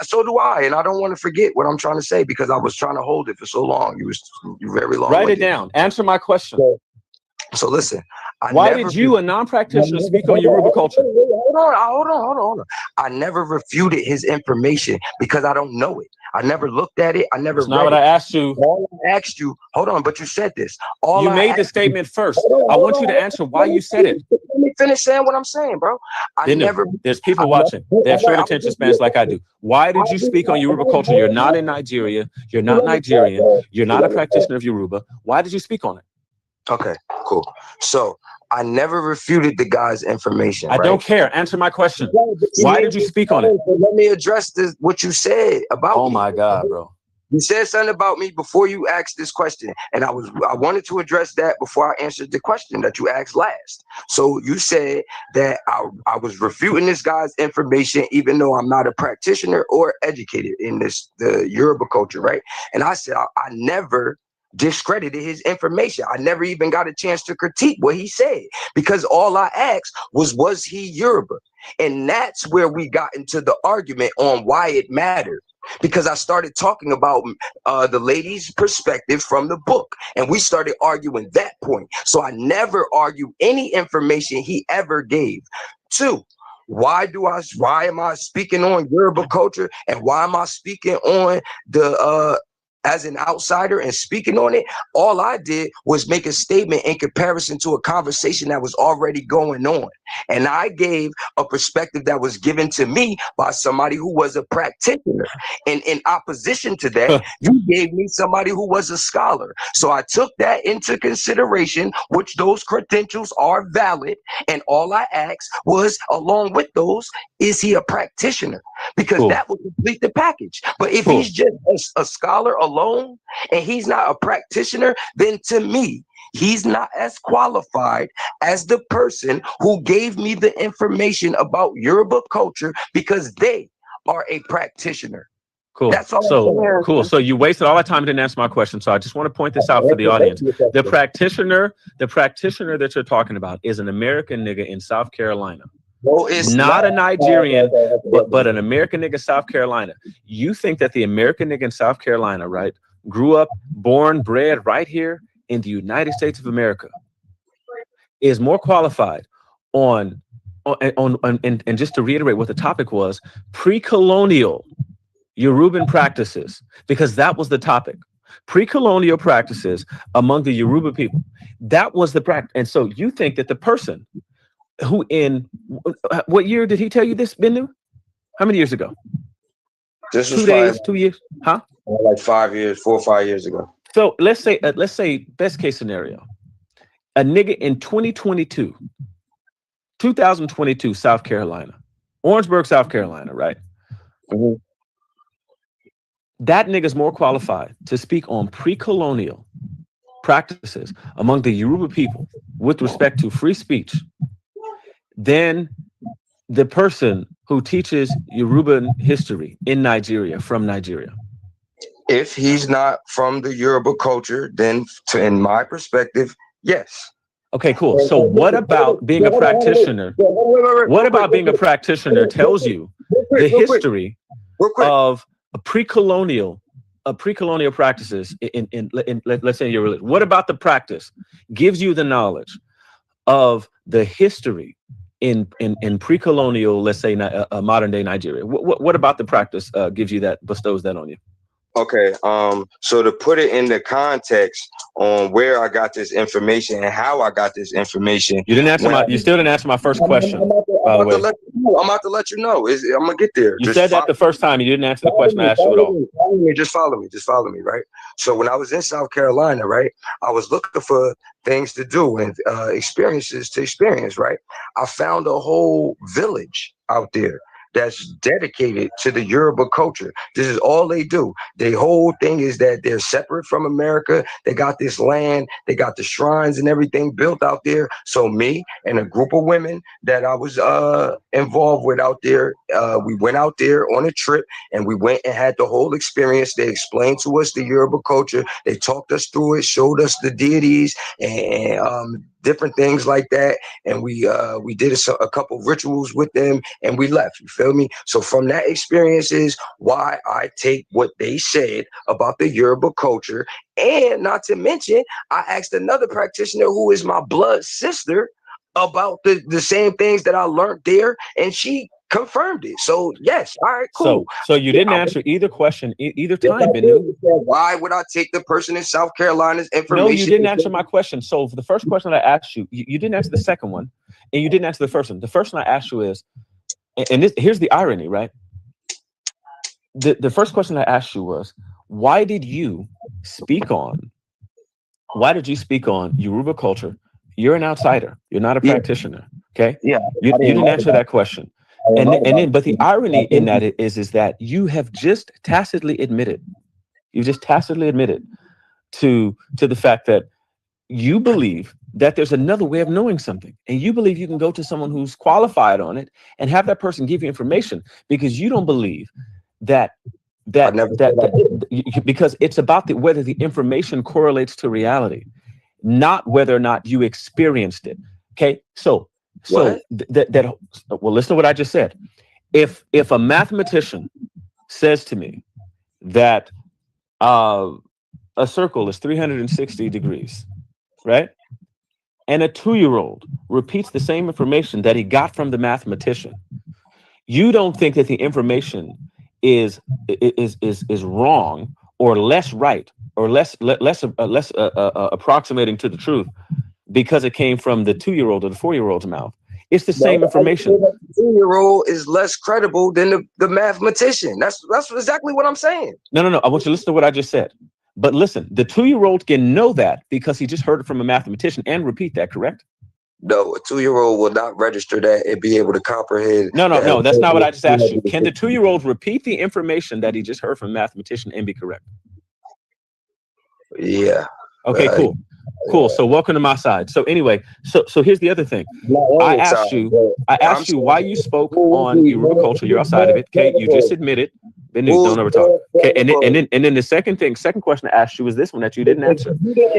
So do I, and I don't want to forget what I'm trying to say because I was trying to hold it for so long. You very long. Write it down. Answer my question. So listen. Why did you, a non-practitioner, speak on Yoruba culture? Hold on. I never refuted his information because I don't know it. I never looked at it. I never. That's not what I asked you. All I asked you. Hold on, but you said this. You made the statement first. I want you to answer why you said it. Let me finish saying what I'm saying, bro. There's people watching. They have short attention spans like I do. Why did you speak on Yoruba culture? You're not in Nigeria. You're not Nigerian. You're not a practitioner of Yoruba. Why did you speak on it? Okay, cool. So I never refuted the guy's information. I don't care. Answer my question. Why did you speak on it? Let me address what you said about me. Oh my God, bro. You said something about me before you asked this question, and I wanted to address that before I answered the question that you asked last. So you said that I was refuting this guy's information, even though I'm not a practitioner or educated in the Yoruba culture, right? And I said I never discredited his information. I never even got a chance to critique what he said because all I asked was he Yoruba? And that's where we got into the argument on why it mattered. Because I started talking about the lady's perspective from the book, and we started arguing that point. So I never argued any information he ever gave. Two, why am I speaking on Yoruba culture, and why am I speaking on the as an outsider and speaking on it? All I did was make a statement in comparison to a conversation that was already going on. And I gave a perspective that was given to me by somebody who was a practitioner. And in opposition to that, you gave me somebody who was a scholar. So I took that into consideration, which those credentials are valid. And all I asked was, along with those, is he a practitioner? Because that would complete the package. But if he's just a scholar alone and he's not a practitioner, then to me, he's not as qualified as the person who gave me the information about Yoruba culture because they are a practitioner. Cool. That's all. So cool. So you wasted all that time and didn't answer my question. So I just want to point this out for the audience. The practitioner that you're talking about is an American nigga in South Carolina. No, it's not a Nigerian, but an American nigga in South Carolina. You think that the American nigga in South Carolina, right, grew up, born, bred right here in the United States of America, is more qualified and just to reiterate what the topic was, pre-colonial Yoruban practices, because that was the topic. Pre-colonial practices among the Yoruba people. That was the practice. And so you think that the person who what year did he tell you this, Bennu? How many years ago? This was 2 days, 2 years? Huh? Like 5 years, 4 or 5 years ago. So let's say best case scenario, a nigga in 2022, South Carolina, Orangeburg, South Carolina, right? Mm-hmm. That nigga's more qualified to speak on pre-colonial practices among the Yoruba people with respect to free speech than the person who teaches Yoruban history in Nigeria, from Nigeria. If he's not from the Yoruba culture, then in my perspective, yes. Okay, cool. So what about being a practitioner? What about being a practitioner tells you the history of pre-colonial practices in let's say your religion? What about the practice gives you the knowledge of the history in pre-colonial, let's say, modern day Nigeria? What about the practice gives you that, bestows that on you? Okay, so to put it into context on where I got this information and how I got this information, you still didn't answer my first question. I'm about to let you know. I'm gonna get there. You said that the first time. You didn't answer the question I asked you at all. Just follow me, right? So when I was in South Carolina, right, I was looking for things to do and experiences to experience, right? I found a whole village out there that's dedicated to the Yoruba culture. This is all they do. The whole thing is that they're separate from America. They got this land, they got the shrines and everything built out there. So me and a group of women that I was involved with out there, we went out there on a trip and we went and had the whole experience. They explained to us the Yoruba culture. They talked us through it, showed us the deities and different things like that, and we did a couple of rituals with them, and we left. You feel me? So from that experience is why I take what they said about the Yoruba culture, and not to mention, I asked another practitioner who is my blood sister about the same things that I learned there, and she confirmed it. So yes, all right, cool. So you didn't answer either question either time, Bennu. Why would I take the person in South Carolina's information? No, you didn't answer my question. So for the first question I asked you, you didn't answer the second one, and you didn't answer the first one. The first one I asked you is, and here's the irony, right? The first question I asked you was, why did you speak on Yoruba culture? You're an outsider. You're not a practitioner. Okay. Yeah. You didn't answer that question. And then, but the irony in that is that you have just tacitly admitted to the fact that you believe that there's another way of knowing something, and you believe you can go to someone who's qualified on it and have that person give you information, because you don't believe that because it's about whether the information correlates to reality, not whether or not you experienced it. Okay, so well, listen to what I just said. If a mathematician says to me that a circle is 360 degrees, right? And a 2-year-old repeats the same information that he got from the mathematician, you don't think that the information is wrong or less right or less approximating to the truth because it came from the 2-year-old or the 4-year-old's mouth. It's the same information. The 2-year-old is less credible than the mathematician. That's exactly what I'm saying. No. I want you to listen to what I just said. But listen, the 2-year-old can know that because he just heard it from a mathematician and repeat that, correct? No, a 2-year-old will not register that and be able to comprehend. No, that's not what I just asked you. Can the 2-year-old repeat the information that he just heard from a mathematician and be correct? Yeah. Okay, cool. So welcome to my side. So anyway, so here's the other thing. I asked you why you spoke on Yoruba culture. You're outside of it. Okay, you just admitted. Bennu, don't ever talk. Okay, and then the second question I asked you was this one that you didn't answer.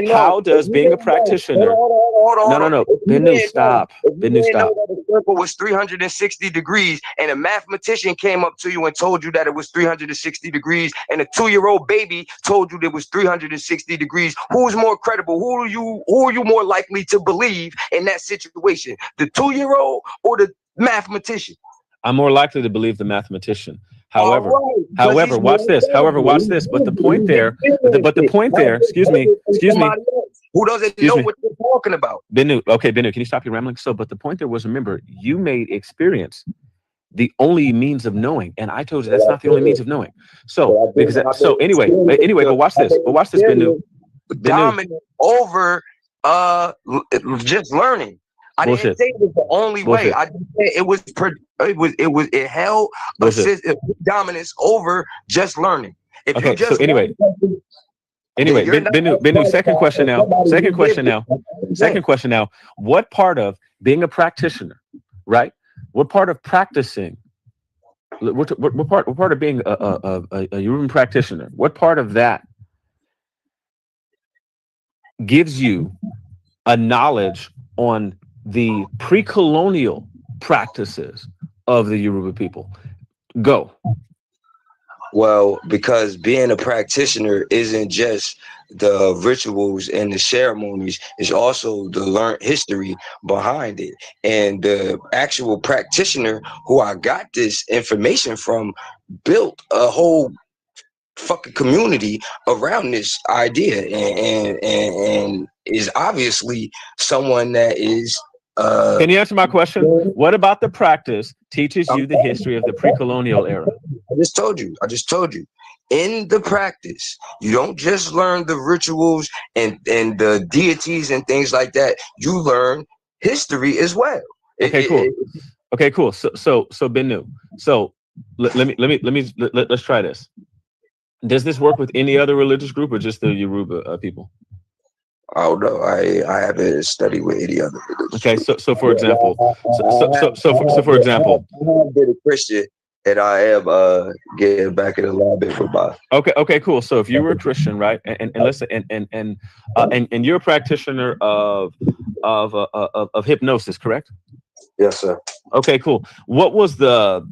How does being a practitioner? No. Bennu, stop. Bennu, stop. The circle was 360 degrees, and a mathematician came up to you and told you that it was 360 degrees, and a 2-year-old baby told you it was 360 degrees. Who's more credible? Who are you more likely to believe in that situation? The 2-year-old or the mathematician? I'm more likely to believe the mathematician. However, watch this. But the point there, excuse me. Who doesn't know what you're talking about? Bennu, can you stop your rambling? So, but the point there was, remember, you made experience the only means of knowing, and I told you that's not the only means of knowing. So, anyway, but watch this, Bennu. Dominant over just learning. I didn't say it was the only way. I didn't say it held dominance over just learning. Anyway, Bennu, second question now. What part of being a practitioner, right? What part of practicing? What part of being a Yoruban practitioner? What part of that gives you a knowledge on the pre-colonial practices of the Yoruba people? Go. Well, because being a practitioner isn't just the rituals and the ceremonies, it's also the learned history behind it. And the actual practitioner who I got this information from built a whole fucking community around this idea, and is obviously someone that is Can you answer my question? What about the practice teaches you the history of the pre-colonial era? I just told you. In the practice, you don't just learn the rituals and the deities and things like that. You learn history as well. Okay, cool. Okay, cool. So Bennu. So let's try this. Does this work with any other religious group or just the Yoruba people? I don't know. I haven't studied with any other religion. Okay, so for example, so for example, I've been a Christian, and I am getting back in alignment with my. Okay, cool. So if you were a Christian, right, and listen, and you're a practitioner of hypnosis, correct? Yes, sir. Okay, cool. What was the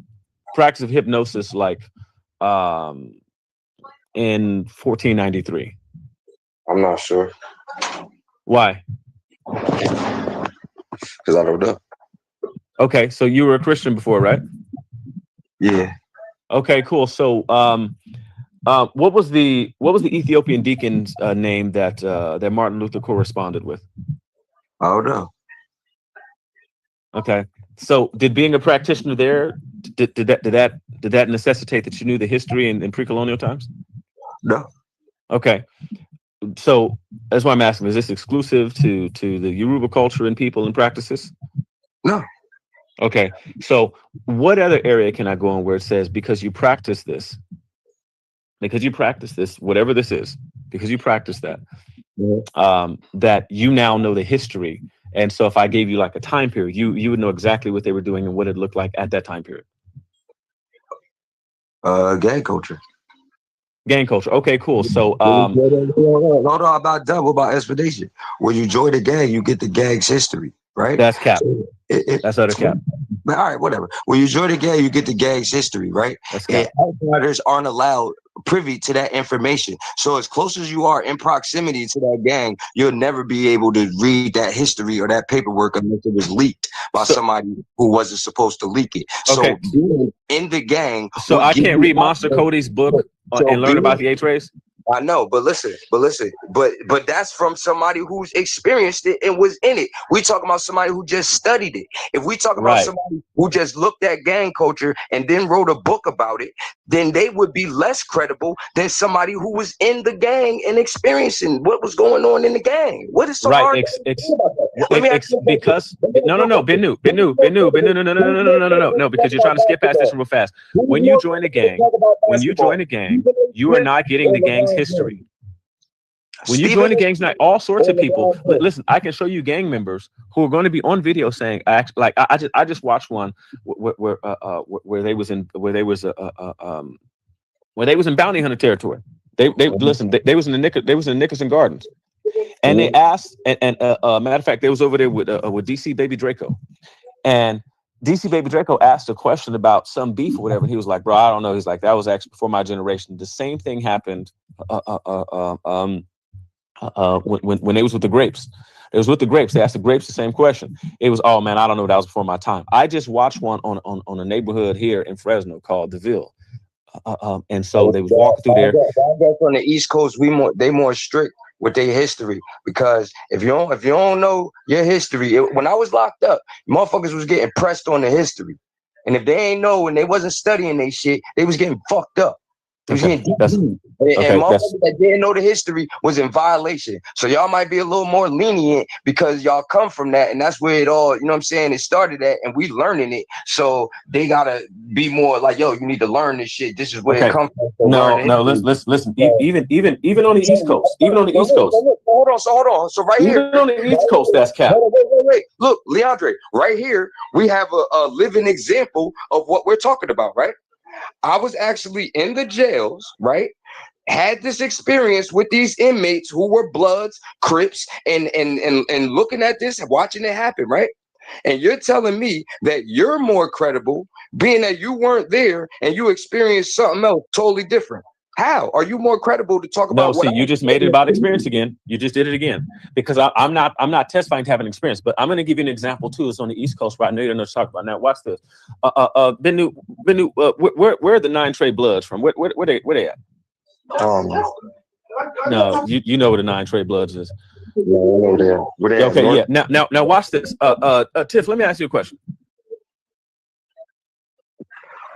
practice of hypnosis like in 1493? I'm not sure. Why? Because I don't know. Okay, so you were a Christian before, right? Yeah. Okay, cool. So what was the Ethiopian deacon's name that Martin Luther corresponded with? I don't know. Okay. So did being a practitioner there, did that necessitate that you knew the history in pre-colonial times? No. Okay. So that's why I'm asking, is this exclusive to the Yoruba culture and people and practices? No. Okay. So what other area can I go on where it says because you practice this, whatever this is, because you practice that, that you now know the history. And so if I gave you like a time period, you would know exactly what they were doing and what it looked like at that time period. Gang culture. Gang culture. Okay, cool. So hold on, about that. What about expedition? When you join the gang, you get the gang's history, right? That's cap. That's utter cap. But all right, whatever. When you join the gang, you get the gang's history, right? And outsiders aren't allowed privy to that information. So as close as you are in proximity to that gang, you'll never be able to read that history or that paperwork unless it was leaked by somebody who wasn't supposed to leak it. Okay. So being in the gang. So I can't read Monster Cody's book and learn about the H race? I know, but listen, but that's from somebody who's experienced it and was in it. We talking about somebody who just studied it. If we talk about somebody who just looked at gang culture and then wrote a book about it, then they would be less credible than somebody who was in the gang and experiencing what was going on in the gang. What is so hard? Because no, Bennu, no, because you're trying to skip past this real fast. When you join a gang, you are not getting the gang's history. When you join the gangs night, all sorts of people. Listen, I can show you gang members who are going to be on video saying, I just watched one where they was in bounty hunter territory. They was in the Nickerson Gardens, and they asked, and matter of fact, they was over there with DC Baby Draco, and DC Baby Draco asked a question about some beef or whatever, and he was like, "Bro, I don't know." He's like, "That was actually before my generation." The same thing happened when they was with the grapes. It was with the grapes. They asked the grapes the same question. It was, "Oh man, I don't know. That was before my time." I just watched one on a neighborhood here in Fresno called DeVille, and so they was walking through there. I guess on the East Coast, they more strict with their history, because if you don't know your history, when I was locked up, motherfuckers was getting pressed on the history, and if they ain't know and they wasn't studying they shit, they was getting fucked up. They was getting and motherfuckers that didn't know the history was in violation. So y'all might be a little more lenient because y'all come from that, and that's where it all, you know what I'm saying, it started at, and we learning it. So they gotta be more like, yo, you need to learn this shit. This is where it comes from. So no, listen. Even on the East Coast, Hold on. So right even here on the East Coast, that's cap. Wait. Look, Leandre, right here we have a living example of what we're talking about, right? I was actually in the jails, right? Had this experience with these inmates who were Bloods, Crips, and looking at this, watching it happen, right? And you're telling me that you're more credible, being that you weren't there and you experienced something else totally different. How are you more credible to talk about? No, see, you just made it about experience again. You just did it again, because I'm not testifying to have an experience, but I'm going to give you an example too. It's on the East Coast, right? I know you don't know what to talk about. Now, watch this. Bennu, where are the 9 Trey Bloods from? Where they at? No, you know where the 9 Trey Bloods is. Yeah, I know that. Where they at? Okay, North? yeah. Now, watch this. Tiff, let me ask you a question.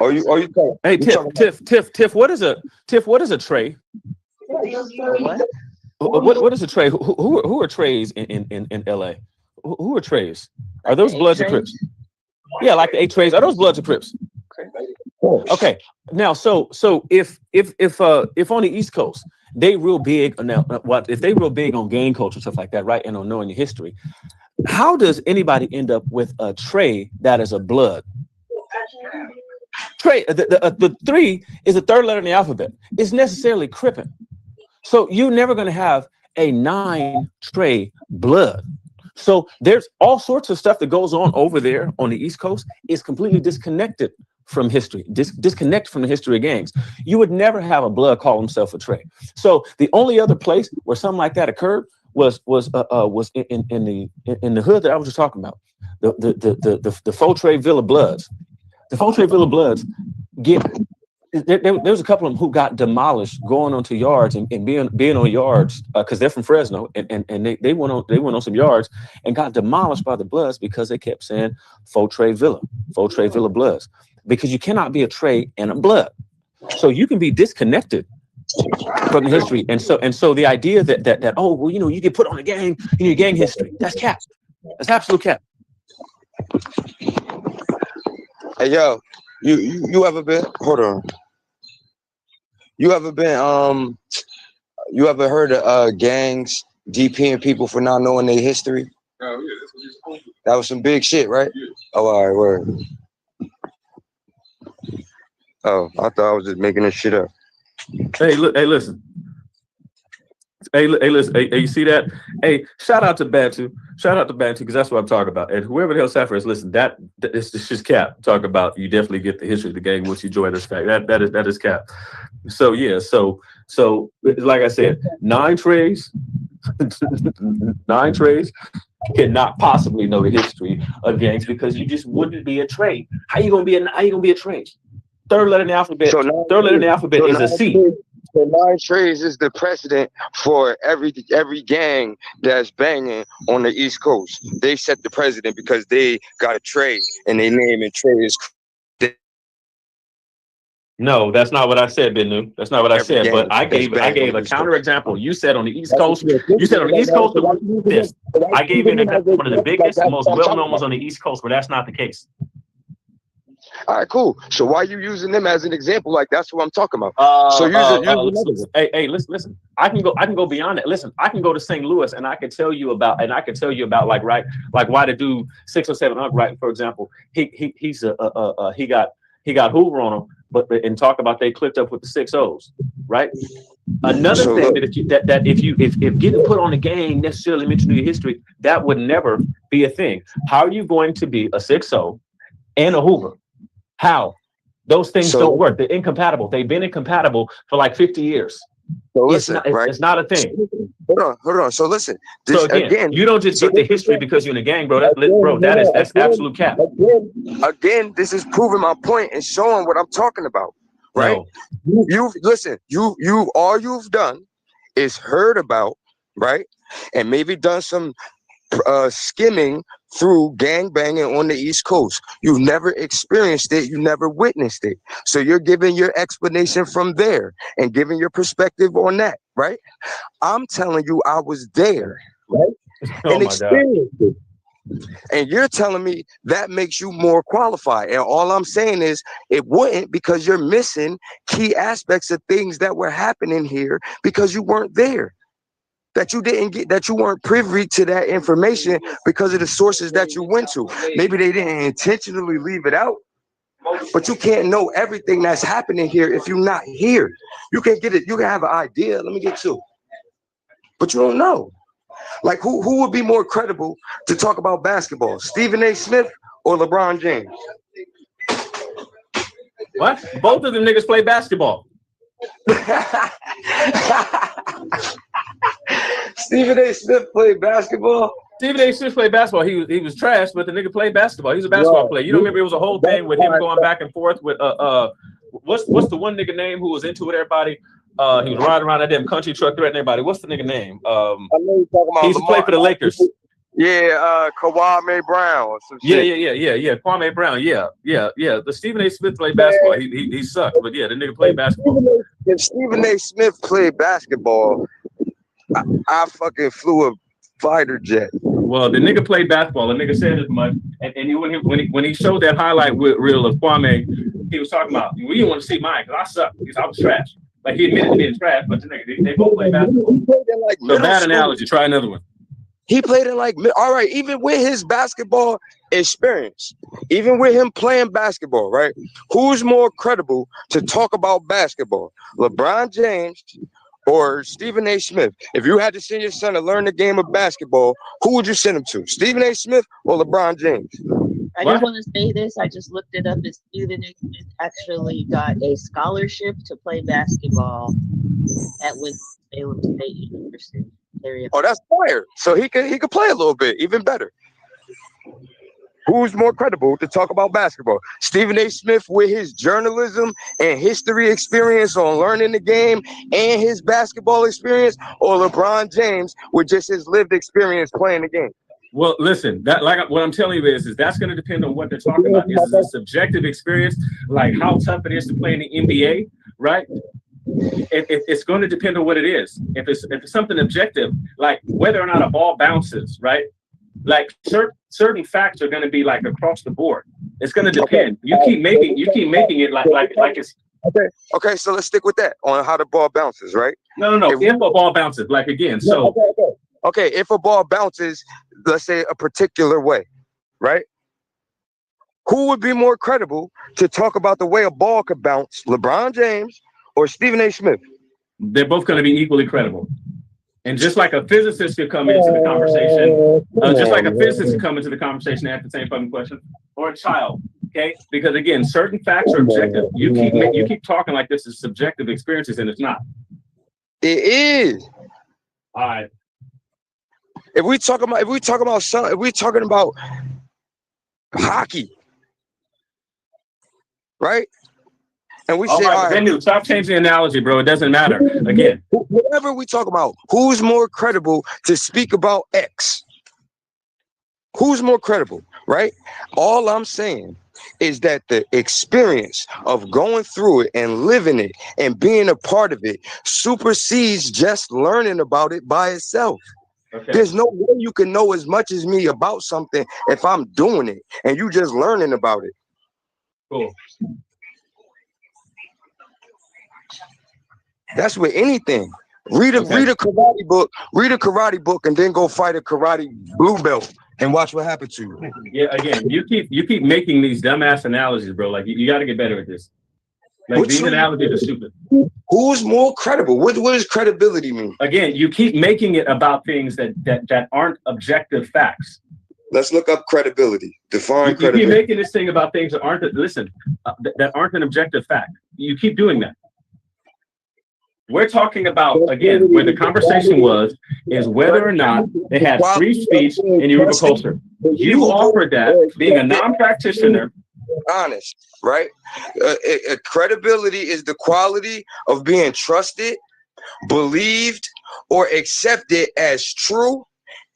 Are you talking? Hey, Tiff, what is a tray? What is a tray? Who are trays in LA? Who are trays? Are those Bloods or Crips? Yeah, like the 8 trays. Are those Bloods or Crips? Okay. Now, so if on the East Coast they real big now, what if they real big on gang culture, stuff like that, right? And on knowing the history, how does anybody end up with a tray that is a Blood? Trey, the 3 is the 3rd letter in the alphabet. It's necessarily Crippin'. So you're never going to have a 9 Trey Blood. So there's all sorts of stuff that goes on over there on the East Coast is completely disconnected from history, disconnected from the history of gangs. You would never have a Blood call himself a Trey. So the only other place where something like that occurred was in the hood that I was just talking about, the Faux Trey Villa Bloods. The Faux Trey Villa Bloods there was a couple of them who got demolished going onto yards and being on yards because they're from Fresno and they went on some yards and got demolished by the Bloods because they kept saying Faux Trey Villa Bloods, because you cannot be a Trey and a Blood. So you can be disconnected from the history. And so the idea that oh, well, you get put on a gang in your gang history, that's cap. That's absolute cap. Hey, yo, you ever been? Hold on. You ever been? You ever heard of gangs DPing people for not knowing their history? Oh yeah, that was some big shit, right? Yeah. Oh, all right, word. Oh, I thought I was just making this shit up. Hey, look, hey, listen. Hey, listen. Hey, you see that? Hey, shout out to Bennu. Shout out to Bennu, because that's what I'm talking about. And whoever the hell Sapphire is, listen, it's just cap. Talk about, you definitely get the history of the gang once you join this fact. That is cap. So yeah, so like I said, 9 trays, 9 trays cannot possibly know the history of gangs, because you just wouldn't be a tray. How you gonna be a tray? 3rd letter in the alphabet. So 3rd letter in the alphabet is a C. So 9 Trays is the precedent for every gang that's banging on the East Coast. They set the precedent because they got a Trey and they name it Trey is. No, that's not what I said, Bennu. That's not what I said. But I gave a counterexample. You said on the East Coast. You said on the East Coast this. I gave you one of the biggest, most well-known ones on the East Coast, where that's not the case. All right, cool. So why are you using them as an example? Like, that's what I'm talking about. Hey, listen. I can go beyond that. Listen, I can go to St. Louis and I can tell you about like why to do 6 or 7 up, right? For example, he got Hoover on him, and talk about they clipped up with the 6 O's, right? Another thing that if getting put on the gang necessarily mentioned in your history, that would never be a thing. How are you going to be a 6-0 and a Hoover? How? Those things don't work. They're incompatible. They've been incompatible for like 50 years. So listen, it's not a thing. Hold on. So listen. So again, you don't just get the history because you're in the gang, bro. That's absolute cap. Again, this is proving my point and showing what I'm talking about. Right? No. You all you've done is heard about, right? And maybe done some skimming through gang banging on the East Coast. You've never experienced it. You never witnessed it. So you're giving your explanation from there and giving your perspective on that, right? I'm telling you, I was there, right? And experienced it. And you're telling me that makes you more qualified. And all I'm saying is it wouldn't, because you're missing key aspects of things that were happening here because you weren't there. That you didn't get, that you weren't privy to that information because of the sources that you went to. Maybe they didn't intentionally leave it out, but you can't know everything that's happening here if you're not here. You can get it. You can have an idea. Let me get to, but you don't know. Like who would be more credible to talk about basketball? Stephen A. Smith or LeBron James? What? Both of them niggas play basketball. Stephen A. Smith played basketball. Stephen A. Smith played basketball. He was trash, but the nigga played basketball. He's a basketball player. You don't remember it was a whole thing with him going back and forth with what's the one nigga name who was into it? Everybody. He was riding around that damn country truck threatening everybody. What's the nigga name? I know you're talking about. He used to play for the Lakers. Yeah, Kwame Brown or some shit. Yeah. Kwame Brown. Yeah. The Stephen A. Smith played basketball. He sucked, but yeah, the nigga played basketball. If Stephen A. Smith played basketball, I fucking flew a fighter jet. Well, the nigga played basketball. The nigga said as much, and when he showed that highlight reel of Kwame, he was talking about, we didn't want to see mine because I sucked because I was trash. Like he admitted to being trash, but the nigga they both play basketball. So bad analogy. Try another one. He played in like, all right, even with his basketball experience, even with him playing basketball, right? Who's more credible to talk about basketball, LeBron James or Stephen A. Smith? If you had to send your son to learn the game of basketball, who would you send him to? Stephen A. Smith or LeBron James? I just want to say this. I just looked it up. And Stephen A. Smith actually got a scholarship to play basketball at Winston-Salem State University. Oh, that's fire. So he could play a little bit, even better. Who's more credible to talk about basketball? Stephen A. Smith with his journalism and history experience on learning the game and his basketball experience, or LeBron James with just his lived experience playing the game? Well, listen, that like what I'm telling you is that's going to depend on what they're talking about. Is it a subjective experience, like how tough it is to play in the NBA, right? It's going to depend on what it is. If it's something objective, like whether or not a ball bounces, right? Like certain facts are going to be like across the board. It's going to depend. You keep making it like it's okay. So let's stick with that on how the ball bounces, right? No. If a ball bounces, like again, so okay. If a ball bounces, let's say a particular way, right? Who would be more credible to talk about the way a ball could bounce, LeBron James or Stephen A. Smith? They're both going to be equally credible. And just like a physicist could come into the conversation, just like a physicist could come into the conversation and ask the same fucking question, or a child, okay? Because again, certain facts are objective. You keep talking like this is subjective experiences, and it's not. It is. All right. If we talking about hockey, right? And we say, all right, Bennu, stop changing the analogy, bro. It doesn't matter. Again, whatever we talk about, who's more credible to speak about X? Who's more credible, right? All I'm saying is that the experience of going through it and living it and being a part of it supersedes just learning about it by itself. Okay. There's no way you can know as much as me about something if I'm doing it and you just learning about it. Cool. That's with anything. Read a karate book, and then go fight a karate blue belt and watch what happens to you. Yeah, again, you keep making these dumbass analogies, bro. Like you got to get better at this. Like these analogies are stupid. Who's more credible? What does credibility mean? Again, you keep making it about things that aren't objective facts. Let's look up credibility. Define credibility. You keep making this thing about things that aren't that aren't an objective fact. You keep doing that. We're talking about, again, where the conversation is whether or not they had free speech in Yoruba culture. You offered that, being a non-practitioner. Honest, right? Credibility is the quality of being trusted, believed, or accepted as true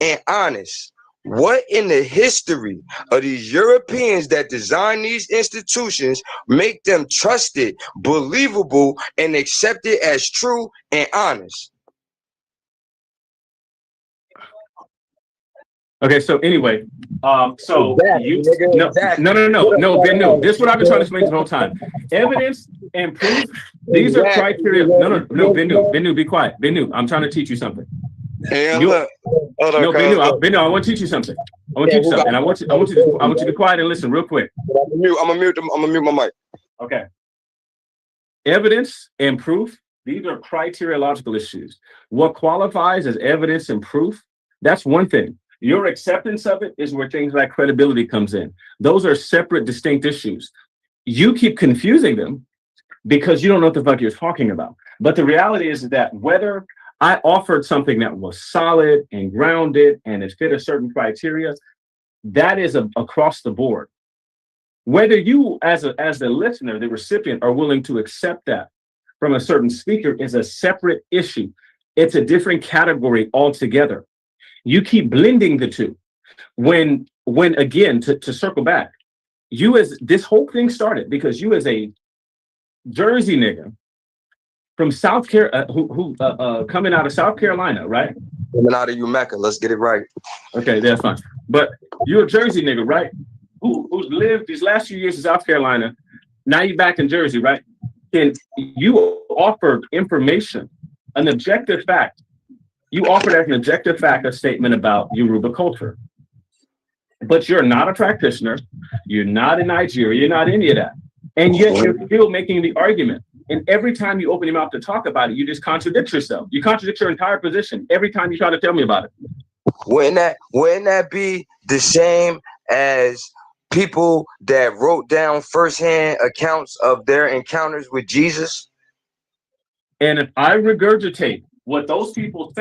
and honest. What in the history of these Europeans that design these institutions make them trusted, believable, and accepted as true and honest? Okay, so anyway, no, Bennu. This is what I've been trying to explain the whole time. Evidence and proof, these are criteria. No, Bennu, be quiet. Bennu, I'm trying to teach you something. Bennu, I want to teach you something. And I want you to be quiet and listen real quick. I'm gonna mute my mic. Okay. Evidence and proof, these are criteriological issues. What qualifies as evidence and proof That's one thing. Your acceptance of it is where things like credibility comes in. Those are separate, distinct issues. You keep confusing them because you don't know what the fuck you're talking about. But the reality is that whether I offered something that was solid and grounded and it fit a certain criteria, that is across the board. Whether you, as the listener, the recipient, are willing to accept that from a certain speaker is a separate issue. It's a different category altogether. You keep blending the two. When again, to circle back, this whole thing started because you as a Jersey nigga from South Carolina, who coming out of South Carolina, right? Coming out of Mecca. Let's get it right. Okay, that's fine. But you're a Jersey nigga, right? Who's lived these last few years in South Carolina. Now you're back in Jersey, right? And you offered information, an objective fact. You offered as an objective fact a statement about Yoruba culture. But you're not a practitioner. You're not in Nigeria. You're not any of that. And yet you're still making the argument. And every time you open your mouth to talk about it, you just contradict yourself. You contradict your entire position every time you try to tell me about it. Wouldn't that be the same as people that wrote down firsthand accounts of their encounters with Jesus? And if I regurgitate what those people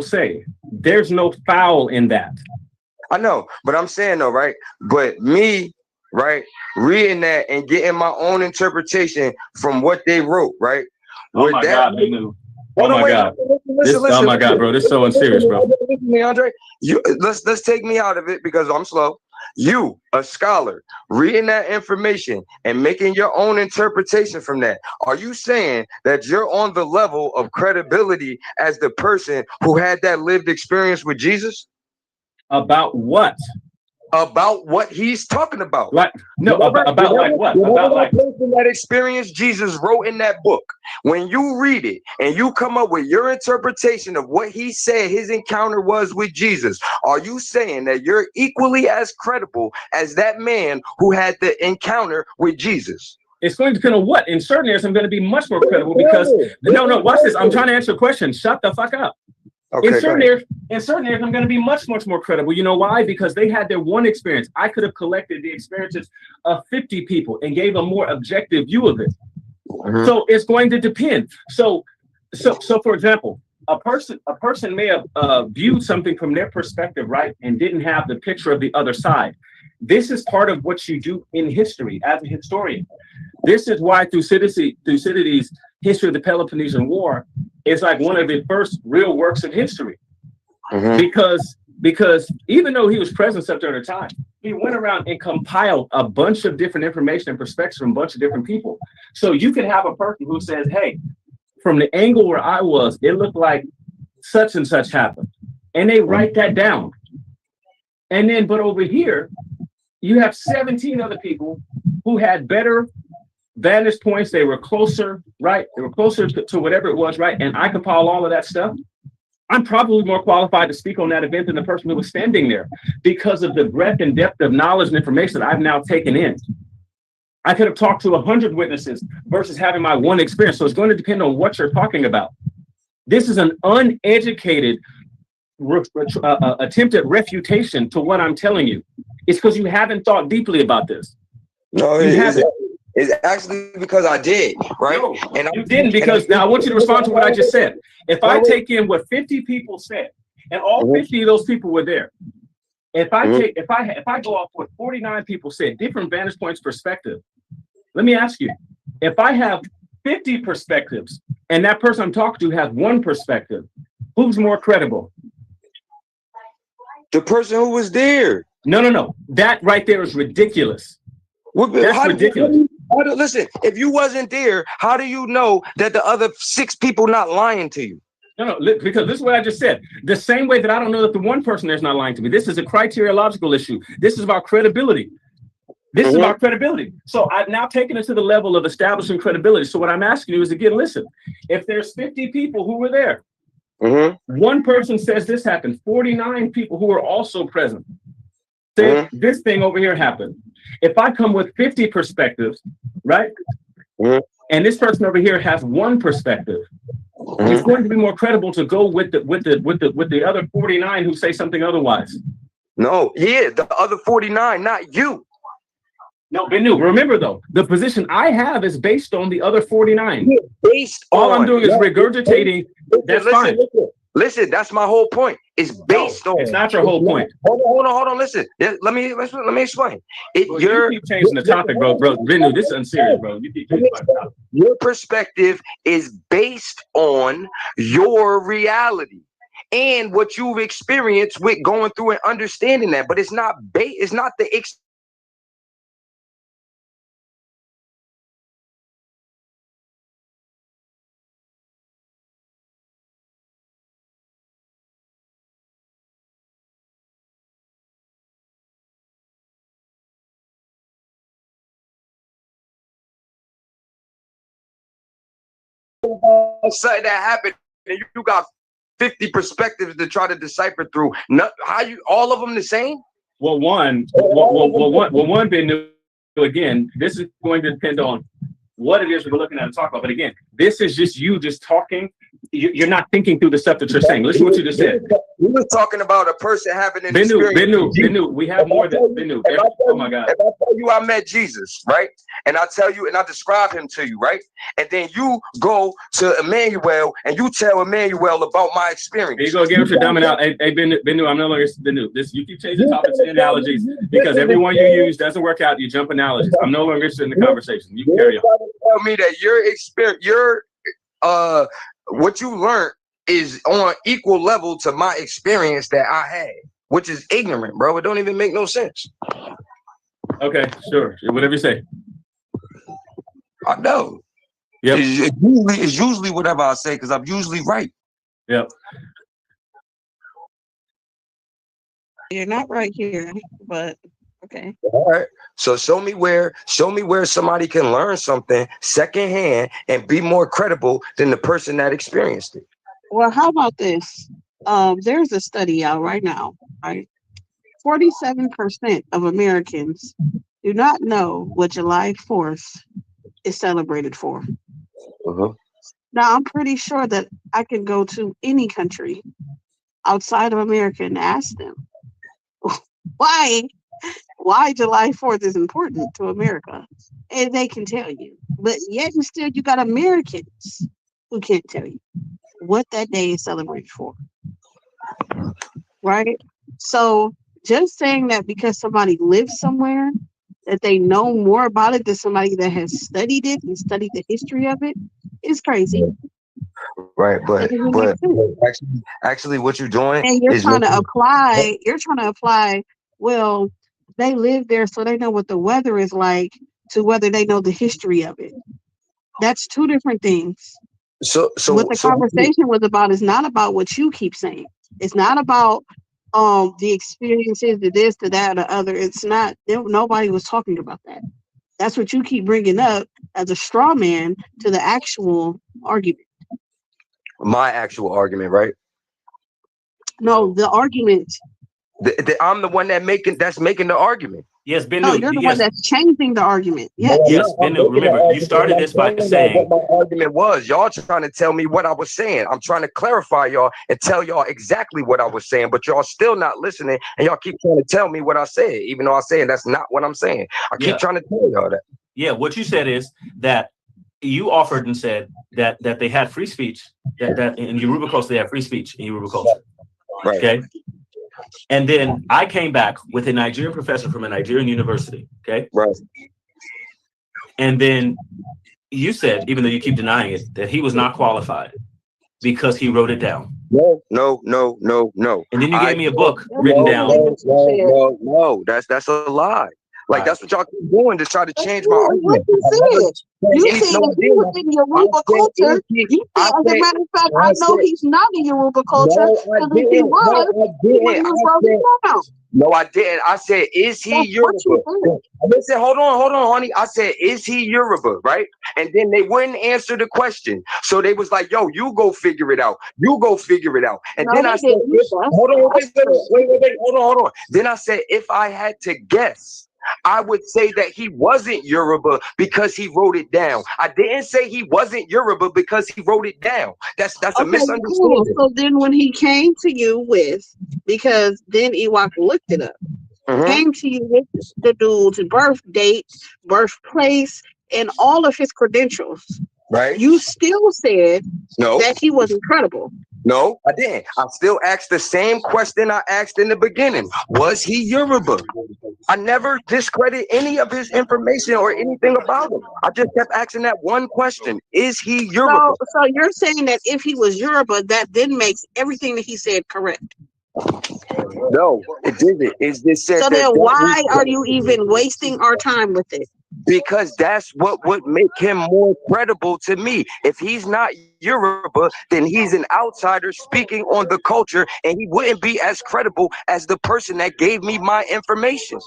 say, there's no foul in that. I know, but I'm saying though, right? But me, right, reading that and getting my own interpretation from what they wrote, right? Oh my God, Bennu. Oh my God. Oh my God, bro. This is so unserious, bro. Listen to me, Andre. Let's take me out of it because I'm slow. You, a scholar, reading that information and making your own interpretation from that. Are you saying that you're on the level of credibility as the person who had that lived experience with Jesus? About what? About what he's talking about. Like no, about like what? About like person that experienced Jesus wrote in that book. When you read it and you come up with your interpretation of what he said his encounter was with Jesus, are you saying that you're equally as credible as that man who had the encounter with Jesus? It's going to depend on what. In certain areas, I'm going to be much more credible because no, watch this. I'm trying to answer a question. Shut the fuck up. Okay, in certain areas, I'm going to be much more credible. You know why? Because they had their one experience. I could have collected the experiences of 50 people and gave a more objective view of it. Mm-hmm. So it's going to depend. So for example, a person may have viewed something from their perspective, right, and didn't have the picture of the other side. This is part of what you do in history as a historian. This is why Thucydides' History of the Peloponnesian War is like one of the first real works of history. Mm-hmm. Because even though he was present up during the time, he went around and compiled a bunch of different information and perspectives from a bunch of different people. So you can have a person who says, hey, from the angle where I was, it looked like such and such happened. And they write that down. And then, but over here, you have 17 other people who had better vantage points. They were closer, right? They were closer to whatever it was, right? And I compile all of that stuff. I'm probably more qualified to speak on that event than the person who was standing there because of the breadth and depth of knowledge and information that I've now taken in. I could have talked to 100 witnesses versus having my one experience. So it's going to depend on what you're talking about. This is an uneducated attempt at refutation to what I'm telling you. It's because you haven't thought deeply about this. No, it's actually because I did, right? No, and you didn't, because now I want you to respond to what I just said. If I take in what 50 people said, and all 50 of those people were there, if I go off what 49 people said, different vantage points, perspective, let me ask you, if I have 50 perspectives and that person I'm talking to has one perspective, who's more credible? The person who was there. No. That right there is ridiculous. That's ridiculous. Listen, if you wasn't there, how do you know that the other 6 people not lying to you? No, because this is what I just said. The same way that I don't know that the one person there's not lying to me. This is a criteriological issue. This is about credibility. This is about credibility. So I've now taken it to the level of establishing credibility. So what I'm asking you is, again, listen, if there's 50 people who were there, one person says this happened, 49 people who were also present say this thing over here happened. If I come with 50 perspectives, right? And this person over here has one perspective, It's going to be more credible to go with the other 49 who say something otherwise. No, yeah, the other 49, not you. No, Bennu, remember though, the position I have is based on the other 49. Yeah, based all on, I'm doing is regurgitating. That's fine. Listen, that's my whole point. It's based on. It's not your whole point. Hold on. Listen, let me explain. You keep changing the topic, bro. Bennu, this is unserious, bro. You keep changing the topic. Your perspective is based on your reality and what you've experienced with going through and understanding that, but it's not it's not the something that happened and you got 50 perspectives to try to decipher through. How you all of them the same? Well, one, Bennu, again, this is going to depend on what it is we're looking at and talk about. But again, this is just you just talking. You're not thinking through the stuff that you're saying. Listen to what you just said. We were talking about a person having an experience. Bennu, we have more than Bennu. Oh my God. If I tell you I met Jesus, right? And I tell you and I describe him to you, right? And then you go to Emmanuel and you tell Emmanuel about my experience. Here you go again with your dumbing out. Hey, Bennu, I'm no longer Bennu. You keep changing topics and analogies because every one you use doesn't work out. You jump analogies. I'm no longer interested in the conversation. You can carry on. Tell me that your experience, what you learned is on equal level to my experience that I had, which is ignorant, bro. It don't even make no sense. Okay, sure. Whatever you say. I know. Yep. It's usually whatever I say because I'm usually right. Yep. You're not right here, but okay. All right. So show me where somebody can learn something secondhand and be more credible than the person that experienced it. Well, how about this? There's a study out right now, right? 47% of Americans do not know what July 4th is celebrated for. Now, I'm pretty sure that I can go to any country outside of America and ask them why July 4th is important to America. And they can tell you. But yet and still, you got Americans who can't tell you what that day is celebrated for. Right? So just saying that because somebody lives somewhere, that they know more about it than somebody that has studied it and studied the history of it is crazy. Right, but actually what you're doing and you're trying to apply, well, they live there so they know what the weather is like to whether they know the history of it. That's two different things. So what the conversation was about is not about what you keep saying. It's not about the experiences, the this, the that, the other. It's not. Nobody was talking about that. That's what you keep bringing up as a straw man to the actual argument. My actual argument, right? No, the argument. I'm the one that's making the argument. Yes, Bennu. No, you're the one that's changing the argument. Yes, Bennu. Remember, you started this by saying what my argument was. Y'all trying to tell me what I was saying. I'm trying to clarify y'all and tell y'all exactly what I was saying, but y'all still not listening, and y'all keep trying to tell me what I said, even though I'm saying that's not what I'm saying. I keep trying to tell y'all that. Yeah, what you said is that you offered and said that they had free speech, that in Yoruba culture they have free speech in Yoruba culture. Right. Okay. And then I came back with a Nigerian professor from a Nigerian university. Okay. Right. And then you said, even though you keep denying it, that he was not qualified because he wrote it down. No. And then you gave me a book written down. No. That's a lie. Like that's what y'all keep doing to try to change my argument. You said if he was in Yoruba culture, you said, as a matter of fact, I know he's not in Yoruba culture. Because if he was, he wouldn't have wrote it down. No, I didn't. I said, is he Yoruba? Listen, hold on, honey. I said, is he Yoruba, right? And then they wouldn't answer the question. So they was like, yo, you go figure it out. And then I said, hold on. Then I said, if I had to guess, I would say that he wasn't Yoruba because he wrote it down. I didn't say he wasn't Yoruba because he wrote it down. That's a misunderstanding. Cool. So then when he came to you with, because then Ewok looked it up, came to you with the dude's birth date, birthplace, and all of his credentials. Right. You still said that he was incredible. No, I didn't. I still asked the same question I asked in the beginning. Was he Yoruba? I never discredit any of his information or anything about him. I just kept asking that one question. Is he Yoruba? So you're saying that if he was Yoruba, that then makes everything that he said correct. No, it didn't. It just said so then why are you even wasting our time with it? Because that's what would make him more credible to me. If he's not Yoruba, then he's an outsider speaking on the culture, and he wouldn't be as credible as the person that gave me my information.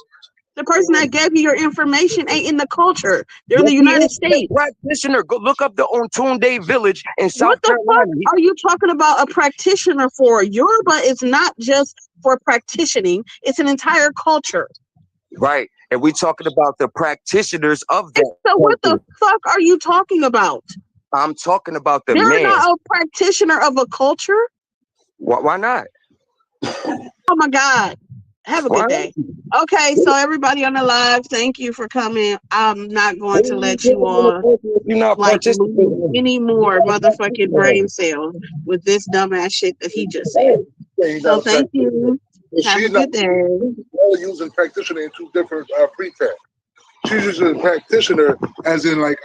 The person that gave you your information ain't in the culture. They're in the United States. Practitioner, go look up the Ontunde village in South Carolina. What the fuck are you talking about a practitioner for? Yoruba is not just for practicing. It's an entire culture. Right. And we're talking about the practitioners of that. So what the fuck are you talking about? I'm talking about the They're man. not a practitioner of a culture? Why not? Oh my God. Have a good day. Okay, so everybody on the live, thank you for coming. I'm not going to let you all like lose any more motherfucking brain cells with this dumbass shit that he just said. So thank you. Have a good day. We're using practitioner in two different prefix. She's using practitioner as in like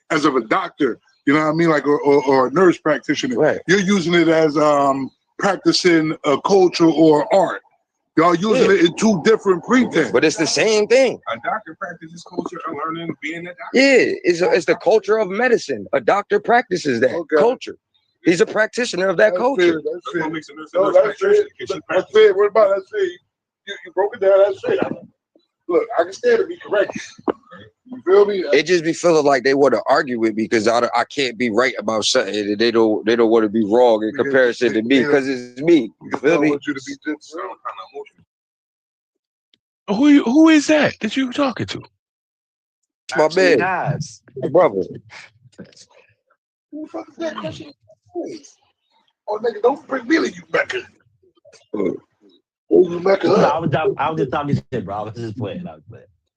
as of a doctor, you know what I mean, like or a nurse practitioner. Right. You're using it as practicing a culture or art. Y'all using it in two different prefix. But it's the same thing. A doctor practices culture and learning being a doctor. Yeah, it's the culture of medicine. A doctor practices that culture. He's a practitioner of that culture. That's it. What about that? You broke it down. That's it. Look, I can stand to be correct. You feel me? It just be feeling like they want to argue with me because I can't be right about something. They don't want to be wrong in comparison to me because it's me. You feel me? Want you to be just Who is that you talking to? My man, my brother. Who the fuck is that question? Oh, nigga, don't bring me to you, Becca. I was just talking shit, bro. I was just playing.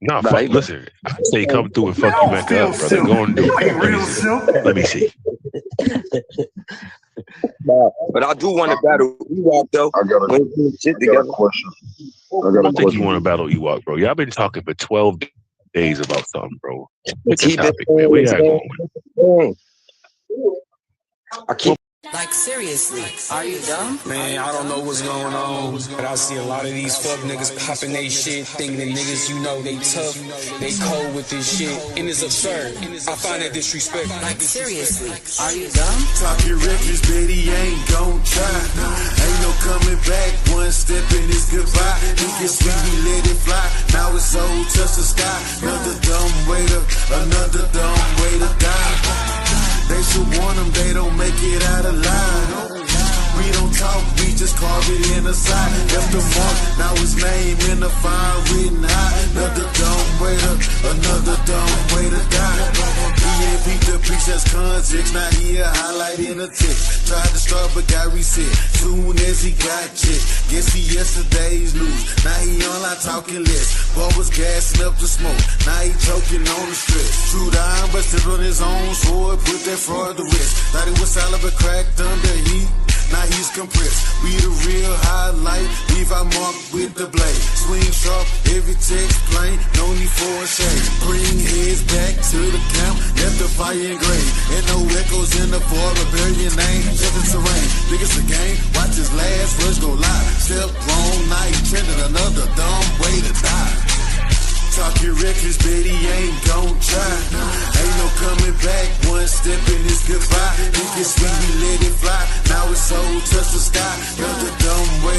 No, fuck, listen. I say come through and fuck you back up, brother. Go and do it. Let me see. But I do want to battle Ewok, though. I got a question. I don't think you want to battle Ewok, bro. Y'all been talking for 12 days about something, bro. Pick a topic, man. Where y'all going with? I keep. Like, seriously, are you dumb? Man, I don't know what's going on, but I see a lot of these fuck niggas popping they shit, thinking that niggas, you know, they tough, they cold with this shit, and it's absurd. I find that disrespectful. Like, seriously, are you dumb? Talking reckless, Betty ain't gon' try. Ain't no coming back, one step and it's goodbye. Think it's sweet, we let it fly. Now it's so touch the sky. Another dumb way to die. They should warn them they don't make it out alive. We don't talk, we just carve it in the side. Left the mark, now his name in the fire written high. Another dumb way to die. He ain't beat the preach as context, now he a highlight in the text. Tried to start but got reset, soon as he got checked. Guess he yesterday's news, now he online talking less. Boy was gassing up the smoke, now he choking on the stress. True to iron, but still on his own sword, put that fraud to rest. Thought he was solid but cracked under heat. Now he's compressed. We the real highlight. Leave our mark with the blade. Swing sharp, every text plain. No need for a shade. Bring heads back to the camp. Left the fire engraved. And no echoes in the void. Rebellion name. Just the terrain. Think it's a game. Watch his last words go live. Step wrong, now he trending. Another dumb way to die. Talking reckless, Betty ain't gon' try. Ain't no coming back, one step and it's goodbye. Think it's sweet, we let it fly. Now it's so touch the sky. Another dumb way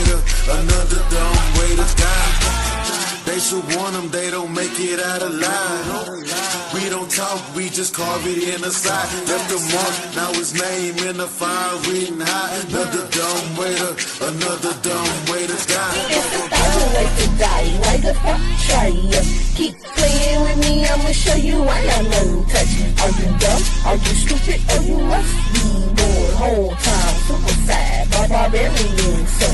to die. They should warn them they don't make it out alive. We don't talk, we just carve it in the side. Left the mark, now his name in the fire written high. Another dumb waiter, another dumb way to die. It's a thousand ways to die, why the fuck try ya? Keep playing with me, I'ma show you I got nothing to touch. Are you dumb? Are you stupid? Or you must be bored whole time. Super sad, barbarian, so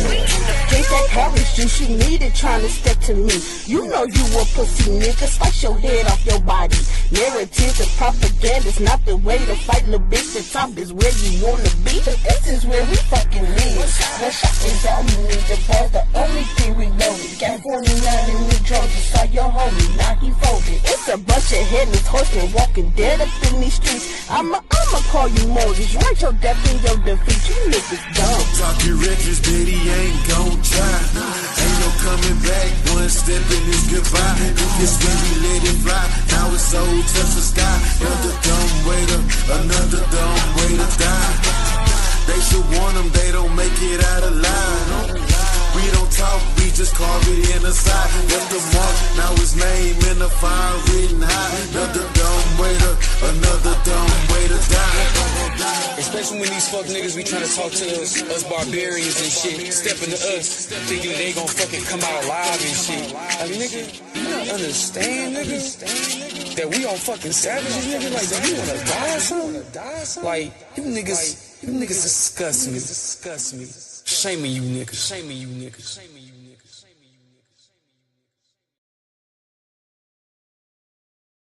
drink that orange juice, you need it trying to step to me. You know you a pussy nigga, slice your head off your body. Narratives and propaganda's not the way to fight, little bitch. The top is where you wanna be, but this is where we fucking live. One shot is all you need, the ball's the only thing we loaded. Got 49 in the drums, you saw your homie, now he folded. It's a bunch of headless horsemen walking dead up in these streets. I'ma call you Moses, write your death in your defeat, you niggas dumb. Talking reckless, but he ain't gon' try. Ain't no coming back, one step in is goodbye. This when we let it fly, now it's so touch the sky. Another dumb waiter, another dumb way to die. They should warn them they don't make it out alive. We don't talk, we just carve it in the side. Left the mark, now his name in the fire written high. Another dumb waiter, another dumb way to die. Especially when these fuck niggas be trying to talk to us barbarians and shit, stepping to us, thinking that they gon' fucking come out alive and shit. Like, nigga, you don't understand, nigga, that we all fucking savages, nigga. Like, that we wanna die or something? Like, you niggas disgust me. Shaming you niggas.